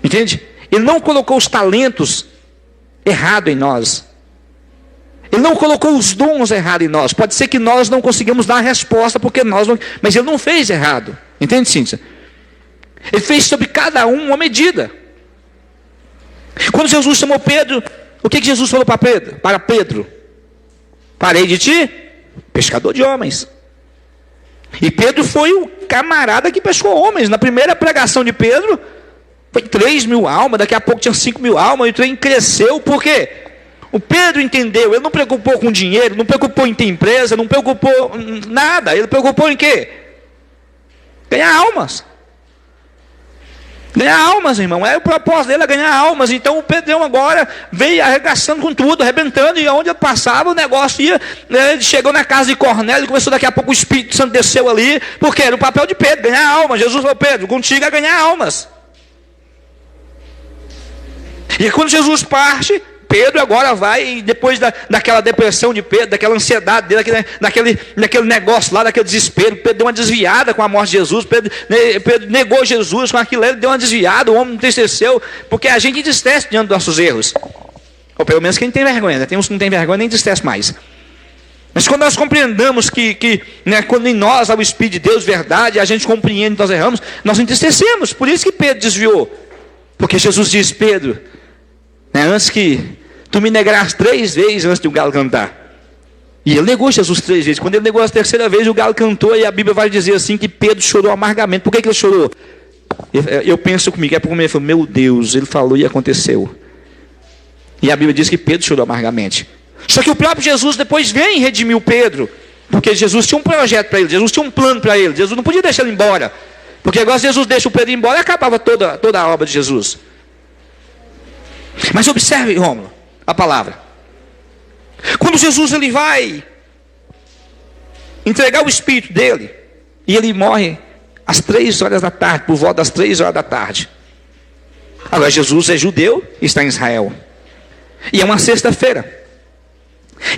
Entende? Ele não colocou os talentos errado em nós. Ele não colocou os dons errados em nós. Pode ser que nós não conseguimos dar a resposta, porque nós não... Mas ele não fez errado. Entende, Cíntia? Ele fez sobre cada um uma medida. Quando Jesus chamou Pedro, o que Jesus falou para Pedro? Para Pedro: farei de ti pescador de homens. E Pedro foi o camarada que pescou homens. Na primeira pregação de Pedro, foi 3.000 almas, daqui a pouco tinha 5.000 almas, e o trem cresceu. Por quê? O Pedro entendeu, ele não preocupou com dinheiro, não preocupou em ter empresa, não preocupou em nada. Ele preocupou em quê? Ganhar almas. Ganhar almas, irmão. O propósito dele é ganhar almas. Então o Pedrão agora veio arregaçando com tudo, arrebentando, e onde ele passava o negócio ia. Ele chegou na casa de Cornélio, começou daqui a pouco, o Espírito Santo desceu ali, porque era o papel de Pedro, ganhar almas. Jesus falou: Pedro, contigo é ganhar almas. E quando Jesus parte, Pedro agora vai, depois daquela depressão de Pedro, daquela ansiedade dele, daquele negócio lá, daquele desespero, Pedro deu uma desviada com a morte de Jesus. Pedro negou Jesus com aquilo, ele deu uma desviada, o homem entristeceu, porque a gente entristece diante dos nossos erros, ou pelo menos quem tem vergonha, né? Tem uns que não tem vergonha, nem entristece mais. Mas quando nós compreendamos né, quando em nós há o Espírito de Deus, verdade, a gente compreende que nós erramos, nós entristecemos. Por isso que Pedro desviou, porque Jesus diz: Pedro, né, antes que tu me negarás 3 vezes antes de o galo cantar. E ele negou Jesus 3 vezes. Quando ele negou a 3ª vez, o galo cantou, e a Bíblia vai dizer assim que Pedro chorou amargamente. Por que ele chorou? Eu penso comigo, é porque ele falou: meu Deus, ele falou e aconteceu. E a Bíblia diz que Pedro chorou amargamente. Só que o próprio Jesus depois vem e redimiu Pedro, porque Jesus tinha um projeto para ele, Jesus tinha um plano para ele. Jesus não podia deixar ele embora, porque agora se Jesus deixa o Pedro embora, acabava toda a obra de Jesus. Mas observe, Rômulo, a palavra. Quando Jesus ele vai entregar o Espírito dele, e ele morre às 3 horas da tarde, por volta das 3 horas da tarde. Agora Jesus é judeu e está em Israel, e é uma sexta-feira.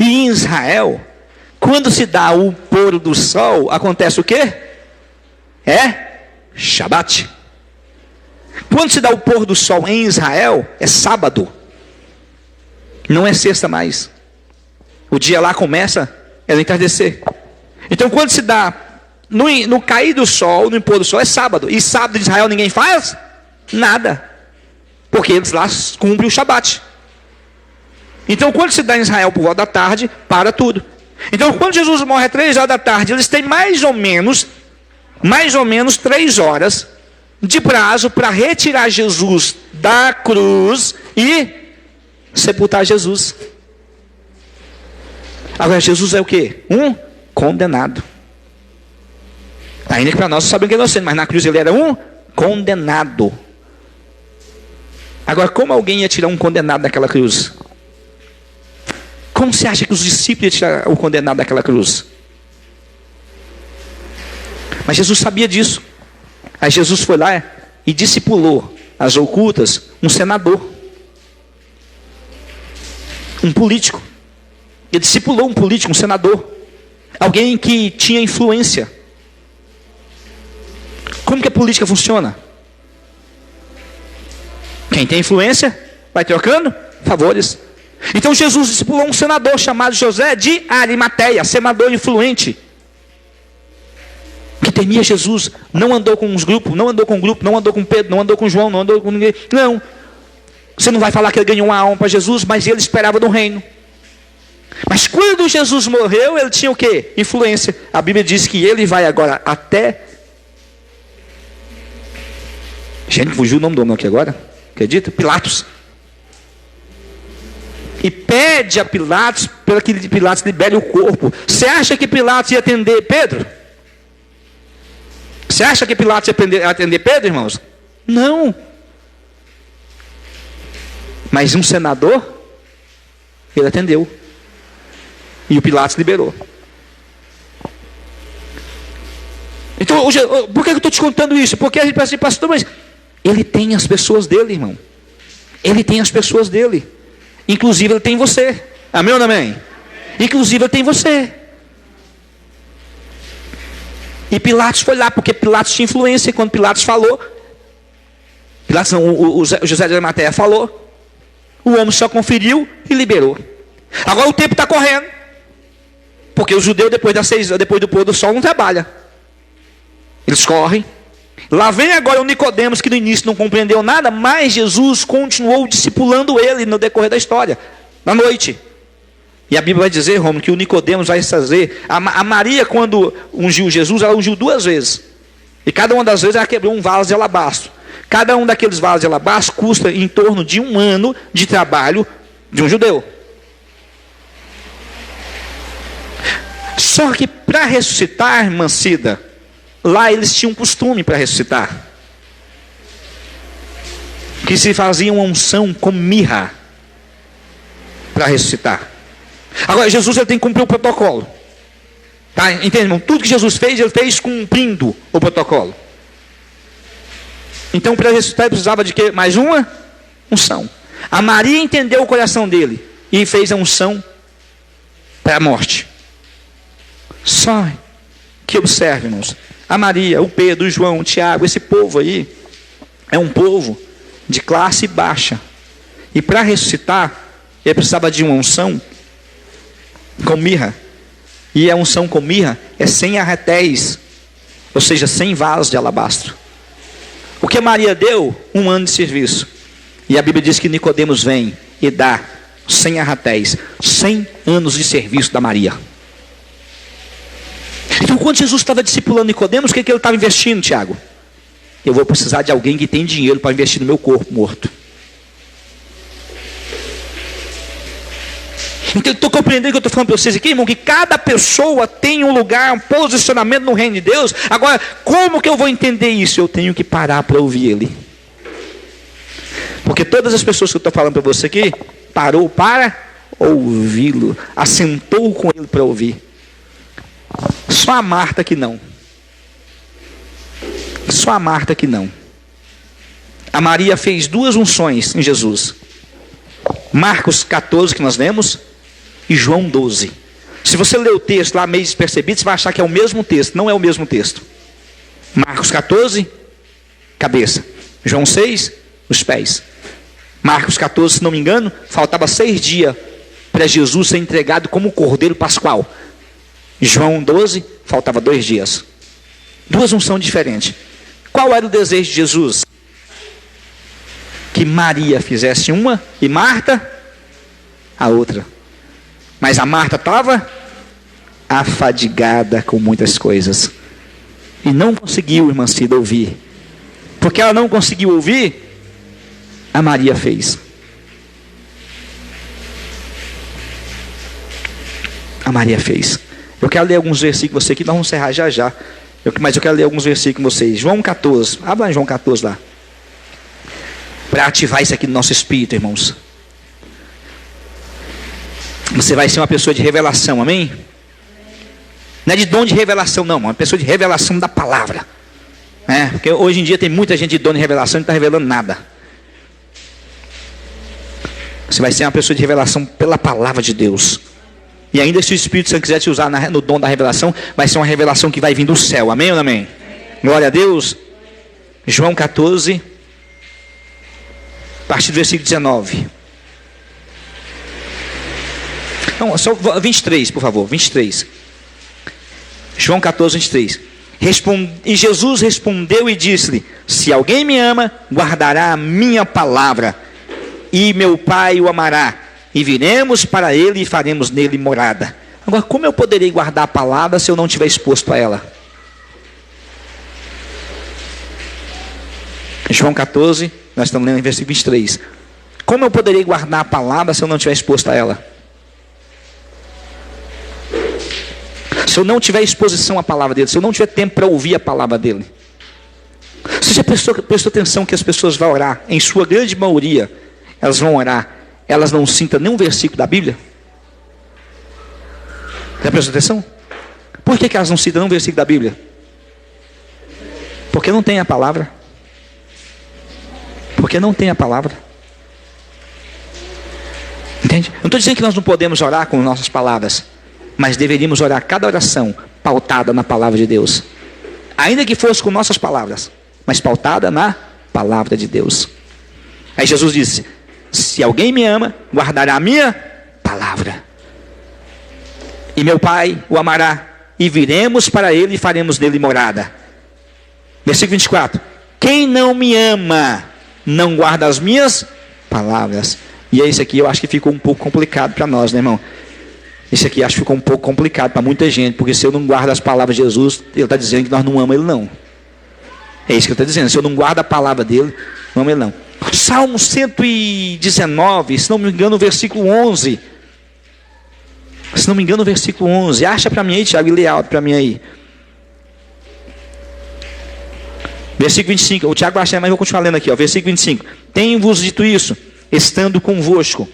E em Israel, quando se dá o pôr do sol, acontece o quê? É Shabat. Quando se dá o pôr do sol em Israel, é sábado. Não é sexta mais. O dia lá começa a entardecer. Então quando se dá no cair do sol, no pôr do sol, é sábado. E sábado em Israel ninguém faz nada, porque eles lá cumprem o Shabat. Então quando se dá em Israel por volta da tarde, para tudo. Então quando Jesus morre às 3 horas da tarde, eles têm mais ou menos 3 horas de prazo para retirar Jesus da cruz e sepultar Jesus. Agora Jesus é o quê? Um condenado. Ainda que para nós sabemos que é inocente, mas na cruz ele era um condenado. Agora, como alguém ia tirar um condenado daquela cruz? Como você acha que os discípulos iam tirar o condenado daquela cruz? Mas Jesus sabia disso. Aí Jesus foi lá e discipulou às ocultas um senador, um político. Ele discipulou um político, um senador, alguém que tinha influência. Como que a política funciona? Quem tem influência vai trocando favores. Então Jesus discipulou um senador chamado José de Arimateia, senador influente, que temia Jesus, não andou com uns grupos, não andou com um grupo, não andou com Pedro, não andou com João, não andou com ninguém. Não, você não vai falar que ele ganhou uma alma para Jesus, mas ele esperava do reino. Mas quando Jesus morreu, ele tinha o quê? Influência. A Bíblia diz que ele vai agora até... Gente, fugiu o nome do homem aqui agora, acredita? Pilatos. E pede a Pilatos, para que Pilatos libere o corpo. Você acha que Pilatos ia atender Pedro? Você acha que Pilatos ia atender Pedro, irmãos? Não. Mas um senador, ele atendeu. E o Pilatos liberou. Então, por que eu estou te contando isso? Porque a gente pensa assim: pastor, mas Ele tem as pessoas dele, irmão. Ele tem as pessoas dele. Inclusive ele tem você. Amém ou não amém? Inclusive ele tem você. E Pilatos foi lá, porque Pilatos tinha influência. E quando Pilatos falou, Pilatos não, o José de Arimateia falou, o homem só conferiu e liberou. Agora o tempo está correndo, porque o judeu depois do pôr do sol não trabalha. Eles correm. Lá vem agora o Nicodemos, que no início não compreendeu nada, mas Jesus continuou discipulando ele no decorrer da história, na noite. E a Bíblia vai dizer, Romulo, que o Nicodemos vai fazer. A Maria, quando ungiu Jesus, ela ungiu 2 vezes. E cada uma das vezes ela quebrou um vaso de alabastro. Cada um daqueles vasos de alabastro custa em torno de 1 ano de trabalho de um judeu. Só que para ressuscitar, irmã Cida, lá eles tinham um costume para ressuscitar. Que se fazia uma unção com mirra para ressuscitar. Agora, Jesus ele tem que cumprir o protocolo. Tá? Entende, irmão? Tudo que Jesus fez, ele fez cumprindo o protocolo. Então, para ressuscitar, ele precisava de quê? Mais uma unção. A Maria entendeu o coração dele e fez a unção para a morte. Só que observe, irmãos. A Maria, o Pedro, o João, o Tiago, esse povo aí é um povo de classe baixa. E para ressuscitar, ele precisava de uma unção com mirra. E a unção com mirra é 100 arretéis, ou seja, 100 vasos de alabastro. O que Maria deu? 1 ano de serviço. E a Bíblia diz que Nicodemos vem e dá 100 arretéis, 100 anos de serviço da Maria. Então, quando Jesus estava discipulando Nicodemos, o que ele estava investindo, Tiago? Eu vou precisar de alguém que tem dinheiro para investir no meu corpo morto. Então, estou compreendendo o que eu estou falando para vocês aqui, irmão, que cada pessoa tem um lugar, um posicionamento no reino de Deus. Agora, como que eu vou entender isso? Eu tenho que parar para ouvir Ele. Porque todas as pessoas que eu estou falando para você aqui, parou para ouvi-lo, assentou com Ele para ouvir. Só a Marta que não. Só a Marta que não. A Maria fez 2 unções em Jesus. Marcos 14, que nós lemos, e João 12. Se você ler o texto lá meio despercebido, você vai achar que é o mesmo texto. Não é o mesmo texto. Marcos 14, cabeça. João 6, os pés. Marcos 14, se não me engano, faltava 6 dias para Jesus ser entregado como cordeiro pascual. João 12, faltava 2 dias. 2 unções diferentes. Qual era o desejo de Jesus? Que Maria fizesse uma e Marta a outra. Mas a Marta estava afadigada com muitas coisas. E não conseguiu, irmã Cida, ouvir. Porque ela não conseguiu ouvir, a Maria fez. A Maria fez. Eu quero ler alguns versículos com você aqui, nós vamos encerrar já já. Mas eu quero ler alguns versículos com vocês. João 14, abra João 14 lá. Para ativar isso aqui no nosso espírito, irmãos. Você vai ser uma pessoa de revelação, amém? Não é de dom de revelação, não. Uma pessoa de revelação da palavra. Porque hoje em dia tem muita gente de dom de revelação e não está revelando nada. Você vai ser uma pessoa de revelação pela palavra de Deus. E ainda se o Espírito Santo quiser te usar no dom da revelação, vai ser uma revelação que vai vir do céu, amém ou não amém? Glória a Deus. João 14, a partir do versículo 19. Não, só 23, por favor, 23. João 14, 23. E Jesus respondeu e disse-lhe: se alguém me ama, guardará a minha palavra, e meu Pai o amará, e viremos para ele e faremos nele morada. Agora, como eu poderei guardar a palavra se eu não estiver exposto a ela? João 14, nós estamos lendo em versículo 23. Como eu poderei guardar a palavra se eu não estiver exposto a ela? Se eu não tiver exposição à palavra dele, se eu não tiver tempo para ouvir a palavra dele. Você já prestou atenção que as pessoas vão orar? Em sua grande maioria, elas vão orar, elas não citam nenhum versículo da Bíblia? Já prestou atenção? Por que elas não citam nenhum versículo da Bíblia? Porque não tem a palavra. Porque não tem a palavra. Entende? Eu não estou dizendo que nós não podemos orar com nossas palavras, mas deveríamos orar cada oração pautada na palavra de Deus. Ainda que fosse com nossas palavras, mas pautada na palavra de Deus. Aí Jesus disse: se alguém me ama, guardará a minha palavra. E meu Pai o amará, e viremos para ele e faremos dele morada. Versículo 24. Quem não me ama, não guarda as minhas palavras. E esse aqui eu acho que ficou um pouco complicado para nós, né, irmão? Esse aqui acho que ficou um pouco complicado para muita gente, porque se eu não guardo as palavras de Jesus, ele está dizendo que nós não amamos ele, não. É isso que ele está dizendo. Se eu não guardo a palavra dele, não amo ele, não. Salmo 119, se não me engano, versículo 11. Se não me engano, versículo 11. Acha para mim aí, Tiago, e lê alto para mim aí. Versículo 25. O Tiago acha, mas eu vou continuar lendo aqui. Ó. Versículo 25. Tenho-vos dito isso, estando convosco.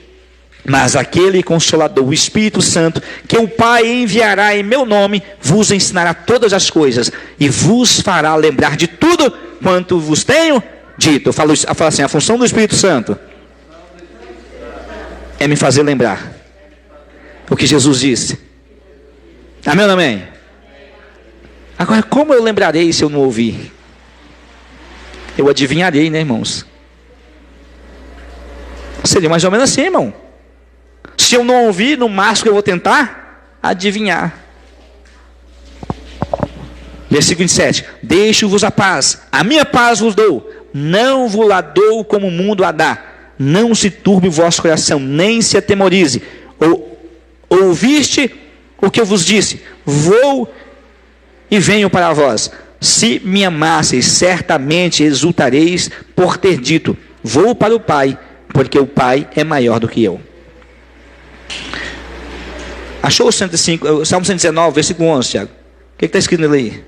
Mas aquele Consolador, o Espírito Santo, que o Pai enviará em meu nome, vos ensinará todas as coisas e vos fará lembrar de tudo quanto vos tenho dito. Eu falo assim, a função do Espírito Santo é me fazer lembrar o que Jesus disse. Amém ou amém? Agora, como eu lembrarei se eu não ouvir? Eu adivinharei, né, irmãos? Seria mais ou menos assim, irmão. Se eu não ouvir, no máximo que eu vou tentar adivinhar. Versículo 27. Deixo-vos a paz, a minha paz vos dou, não vos la dou como o mundo a dá. Não se turbe o vosso coração, nem se atemorize. Ouviste o que eu vos disse? Vou e venho para vós. Se me amasseis, certamente exultareis por ter dito: vou para o Pai, porque o Pai é maior do que eu. Achou o 105, Salmo 119, versículo 11, Tiago? O que está escrito nele aí?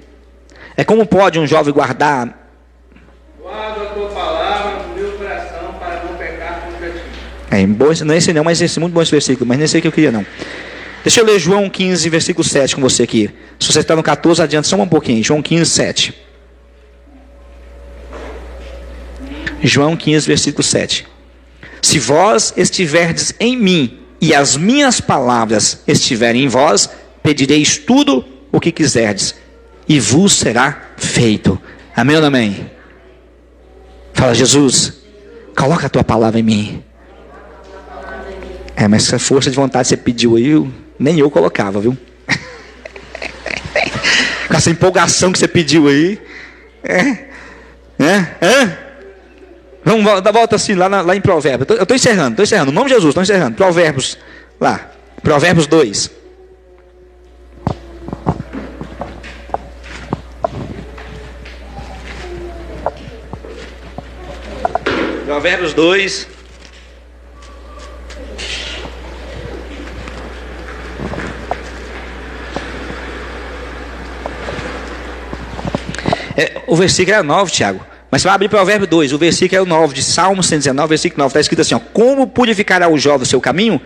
É como pode um jovem guardar? Guarda a tua palavra no meu coração para não pecar contra ti. Não é esse não, mas esse é muito bom esse versículo, mas nem sei o que eu queria não. Deixa eu ler João 15, versículo 7 com você aqui. Se você está no 14, adianta só um pouquinho. João 15, 7. João 15, versículo 7. Se vós estiverdes em mim, e as minhas palavras estiverem em vós, pedireis tudo o que quiserdes, e vos será feito. Amém ou não amém? Fala: Jesus, coloca a tua palavra em mim. Mas essa força de vontade que você pediu aí, nem eu colocava, viu? Com essa empolgação que você pediu aí. Vamos dar volta assim, lá em Provérbios. Eu estou encerrando. No nome de Jesus, estou encerrando. Provérbios, lá. Provérbios 2. Provérbios 2. O versículo era 9, Tiago. Mas você vai abrir Provérbio 2, o versículo é o 9, de Salmo 119, versículo 9, está escrito assim: ó, como purificará o jovem o seu caminho?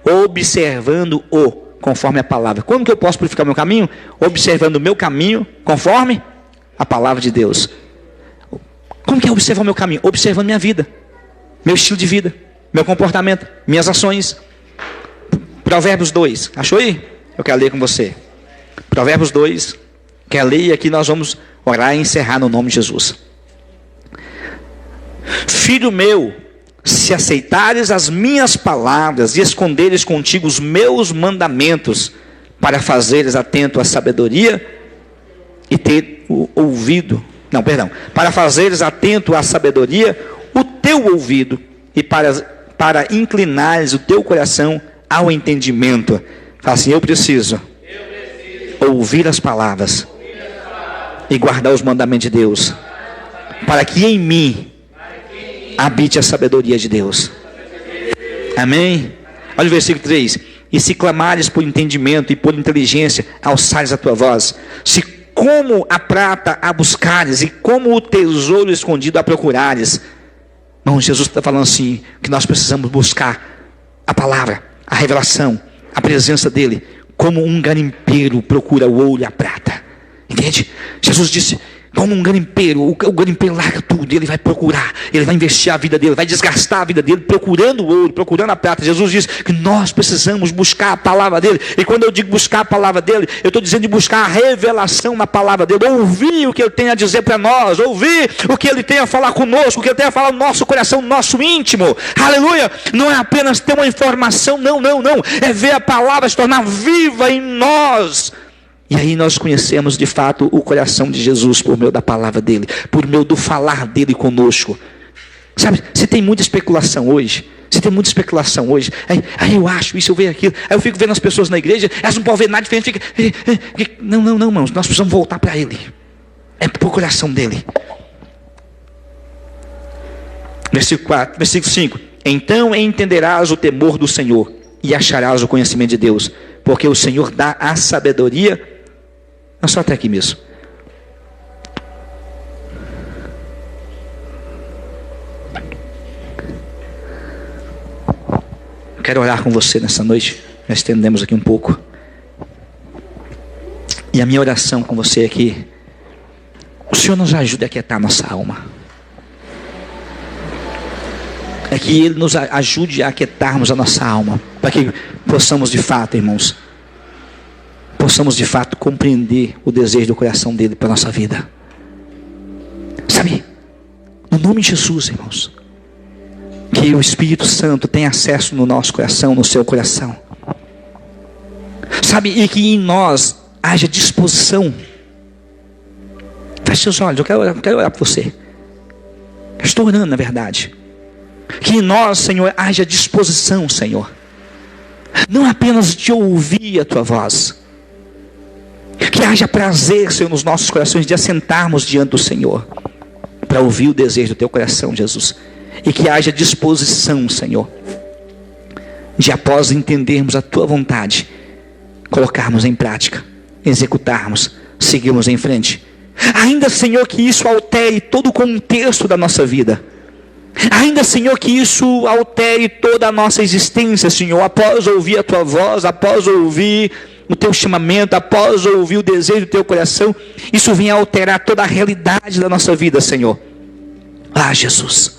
Observando-o, conforme a palavra. Como que eu posso purificar o meu caminho? Observando o meu caminho, conforme a palavra de Deus. Como que é observar o meu caminho? Observando minha vida, meu estilo de vida, meu comportamento, minhas ações. Provérbios 2, achou aí? Eu quero ler com você. Provérbios 2, quero ler e aqui nós vamos orar e encerrar no nome de Jesus. Filho meu, se aceitares as minhas palavras e esconderes contigo os meus mandamentos, para fazeres atento à sabedoria e ter para fazeres atento à sabedoria o teu ouvido e para inclinares o teu coração ao entendimento. Fala assim: eu preciso ouvir as palavras e guardar os mandamentos de Deus, para que em mim habite a sabedoria de Deus. Amém? Olha o versículo 3. E se clamares por entendimento e por inteligência, alçares a tua voz. Se como a prata a buscares e como o tesouro escondido a procurares. Irmão, Jesus está falando assim, que nós precisamos buscar a palavra, a revelação, a presença dele, como um garimpeiro procura o ouro e a prata. Entende? Jesus disse Como um garimpeiro, o garimpeiro larga tudo, ele vai procurar, ele vai investir a vida dele, vai desgastar a vida dele, procurando o ouro, procurando a prata. Jesus diz que nós precisamos buscar a palavra dele, e quando eu digo buscar a palavra dele, eu estou dizendo de buscar a revelação na palavra dele, ouvir o que ele tem a dizer para nós, ouvir o que ele tem a falar conosco, o que ele tem a falar no nosso coração, no nosso íntimo. Aleluia! Não é apenas ter uma informação, não, é ver a palavra se tornar viva em nós. E aí nós conhecemos de fato o coração de Jesus por meio da palavra dele, por meio do falar dele conosco. Sabe, se tem muita especulação hoje, aí eu acho isso, eu vejo aquilo, aí eu fico vendo as pessoas na igreja, elas não podem ver nada diferente, não, irmãos, nós precisamos voltar para ele, é para o coração dele. Versículo 5, então entenderás o temor do Senhor, e acharás o conhecimento de Deus, porque o Senhor dá a sabedoria. Não, só até aqui mesmo. Eu quero orar com você nessa noite. Nós estendemos aqui um pouco. E a minha oração com você é que o Senhor nos ajude a aquietar nossa alma. É que Ele nos ajude a aquietarmos a nossa alma, para que possamos de fato, irmãos, possamos de fato compreender o desejo do coração dele para a nossa vida. Sabe, no nome de Jesus, irmãos, que o Espírito Santo tenha acesso no nosso coração, no seu coração. Sabe, e que em nós haja disposição. Feche seus olhos, eu quero orar por você. Eu estou orando, na verdade. Que em nós, Senhor, haja disposição, Senhor. Não apenas de ouvir a tua voz. Que haja prazer, Senhor, nos nossos corações de assentarmos diante do Senhor, para ouvir o desejo do teu coração, Jesus. E que haja disposição, Senhor, de após entendermos a tua vontade, colocarmos em prática, executarmos, seguirmos em frente. Ainda, Senhor, que isso altere todo o contexto da nossa vida. Ainda, Senhor, que isso altere toda a nossa existência, Senhor, após ouvir a tua voz, após ouvir o teu chamamento, após ouvir o desejo do teu coração, isso venha alterar toda a realidade da nossa vida, Senhor. Ah, Jesus,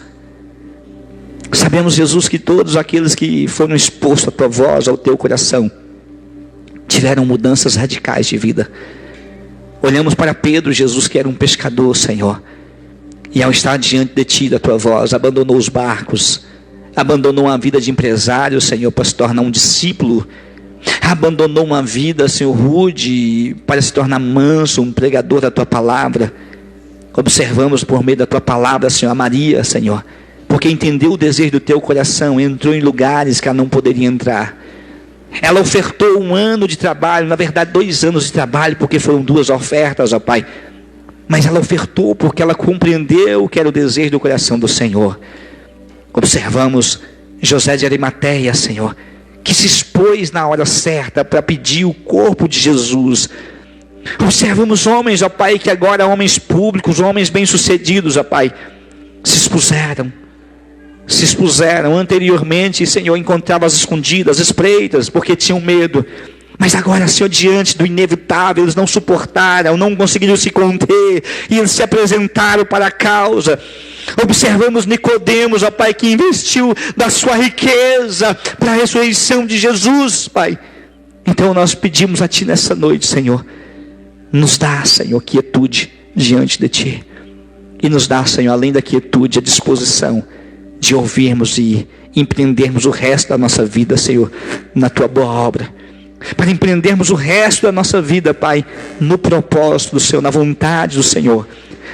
sabemos, Jesus, que todos aqueles que foram expostos à tua voz, ao teu coração, tiveram mudanças radicais de vida. Olhamos para Pedro, Jesus, que era um pescador, Senhor, e ao estar diante de ti, da tua voz, abandonou os barcos, abandonou uma vida de empresário, Senhor, para se tornar um discípulo, abandonou uma vida, Senhor, rude, para se tornar manso, um pregador da tua palavra. Observamos por meio da tua palavra, Senhor, a Maria, Senhor, porque entendeu o desejo do teu coração, entrou em lugares que ela não poderia entrar. Ela ofertou 1 ano de trabalho, na verdade 2 anos de trabalho, porque foram 2 ofertas, ó Pai. Mas ela ofertou porque ela compreendeu que era o desejo do coração do Senhor. Observamos José de Arimateia, Senhor, que se expôs na hora certa para pedir o corpo de Jesus. Observamos homens, ó Pai, que agora homens públicos, homens bem-sucedidos, ó Pai, se expuseram anteriormente, Senhor, encontravam as escondidas, espreitas, porque tinham medo. Mas agora, Senhor, diante do inevitável, eles não suportaram, não conseguiram se conter, e eles se apresentaram para a causa. Observamos Nicodemos, ó Pai, que investiu da sua riqueza para a ressurreição de Jesus, Pai. Então nós pedimos a Ti nessa noite, Senhor, nos dá, Senhor, quietude diante de Ti, e nos dá, Senhor, além da quietude, a disposição de ouvirmos e empreendermos o resto da nossa vida, Senhor, na Tua boa obra, para empreendermos o resto da nossa vida, Pai, no propósito do Senhor, na vontade do Senhor,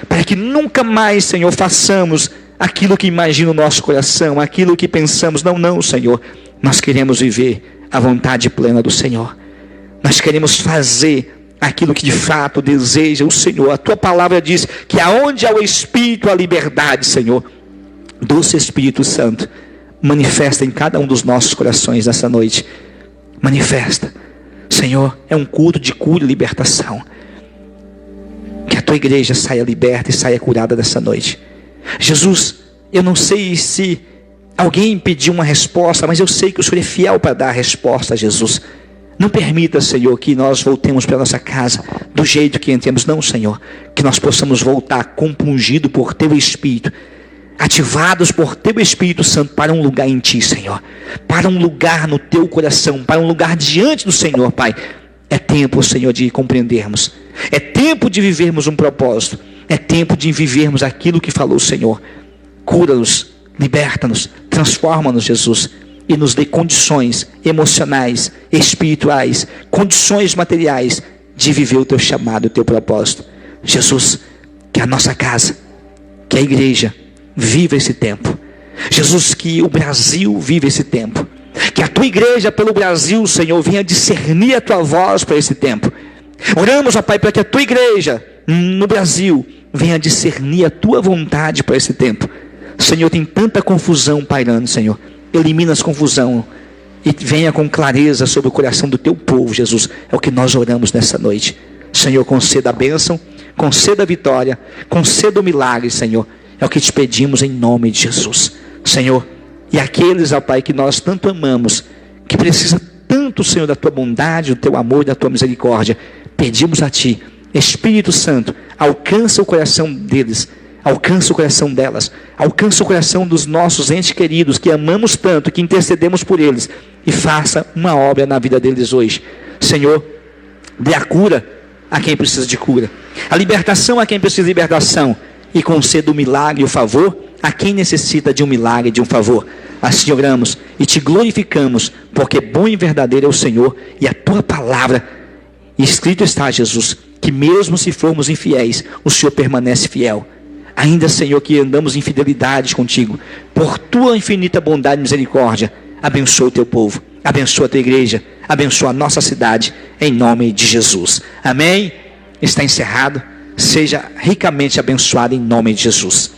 para que nunca mais, Senhor, façamos aquilo que imagina o nosso coração, aquilo que pensamos. Não, Senhor, nós queremos viver a vontade plena do Senhor, nós queremos fazer aquilo que de fato deseja o Senhor. A Tua palavra diz que aonde há o Espírito, há liberdade, Senhor. Doce Espírito Santo, manifesta em cada um dos nossos corações nessa noite. Manifesta, Senhor, é um culto de cura e libertação. Que a Tua igreja saia liberta e saia curada dessa noite. Jesus, eu não sei se alguém pediu uma resposta, mas eu sei que o Senhor é fiel para dar a resposta, Jesus. Não permita, Senhor, que nós voltemos para a nossa casa do jeito que entramos. Não, Senhor, que nós possamos voltar compungido por Teu Espírito, ativados por Teu Espírito Santo para um lugar em Ti, Senhor, para um lugar no Teu coração, para um lugar diante do Senhor, Pai. É tempo, Senhor, de compreendermos, é tempo de vivermos um propósito, é tempo de vivermos aquilo que falou o Senhor. Cura-nos, liberta-nos, transforma-nos, Jesus, e nos dê condições emocionais, espirituais, condições materiais de viver o Teu chamado, o Teu propósito. Jesus, que a nossa casa, que a igreja viva esse tempo. Jesus, que o Brasil viva esse tempo. Que a Tua igreja pelo Brasil, Senhor, venha discernir a Tua voz para esse tempo. Oramos, ó Pai, para que a Tua igreja no Brasil venha discernir a Tua vontade para esse tempo. Senhor, tem tanta confusão pairando, Senhor. Elimina as confusão e venha com clareza sobre o coração do Teu povo, Jesus. É o que nós oramos nessa noite. Senhor, conceda a bênção, conceda a vitória, conceda o milagre, Senhor. É o que te pedimos em nome de Jesus, Senhor. E aqueles, ó Pai, que nós tanto amamos, que precisa tanto, Senhor, da Tua bondade, do Teu amor e da Tua misericórdia, pedimos a Ti, Espírito Santo, alcança o coração deles, alcança o coração delas, alcança o coração dos nossos entes queridos, que amamos tanto, que intercedemos por eles, e faça uma obra na vida deles hoje. Senhor, dê a cura a quem precisa de cura, a libertação a quem precisa de libertação, e conceda o milagre e o favor a quem necessita de um milagre e de um favor. Assim oramos e Te glorificamos, porque bom e verdadeiro é o Senhor, e a Tua palavra, escrito está, Jesus, que mesmo se formos infiéis, o Senhor permanece fiel. Ainda, Senhor, que andamos em fidelidade contigo, por Tua infinita bondade e misericórdia, abençoa o Teu povo, abençoa a Tua igreja, abençoa a nossa cidade, em nome de Jesus. Amém? Está encerrado. Seja ricamente abençoado em nome de Jesus.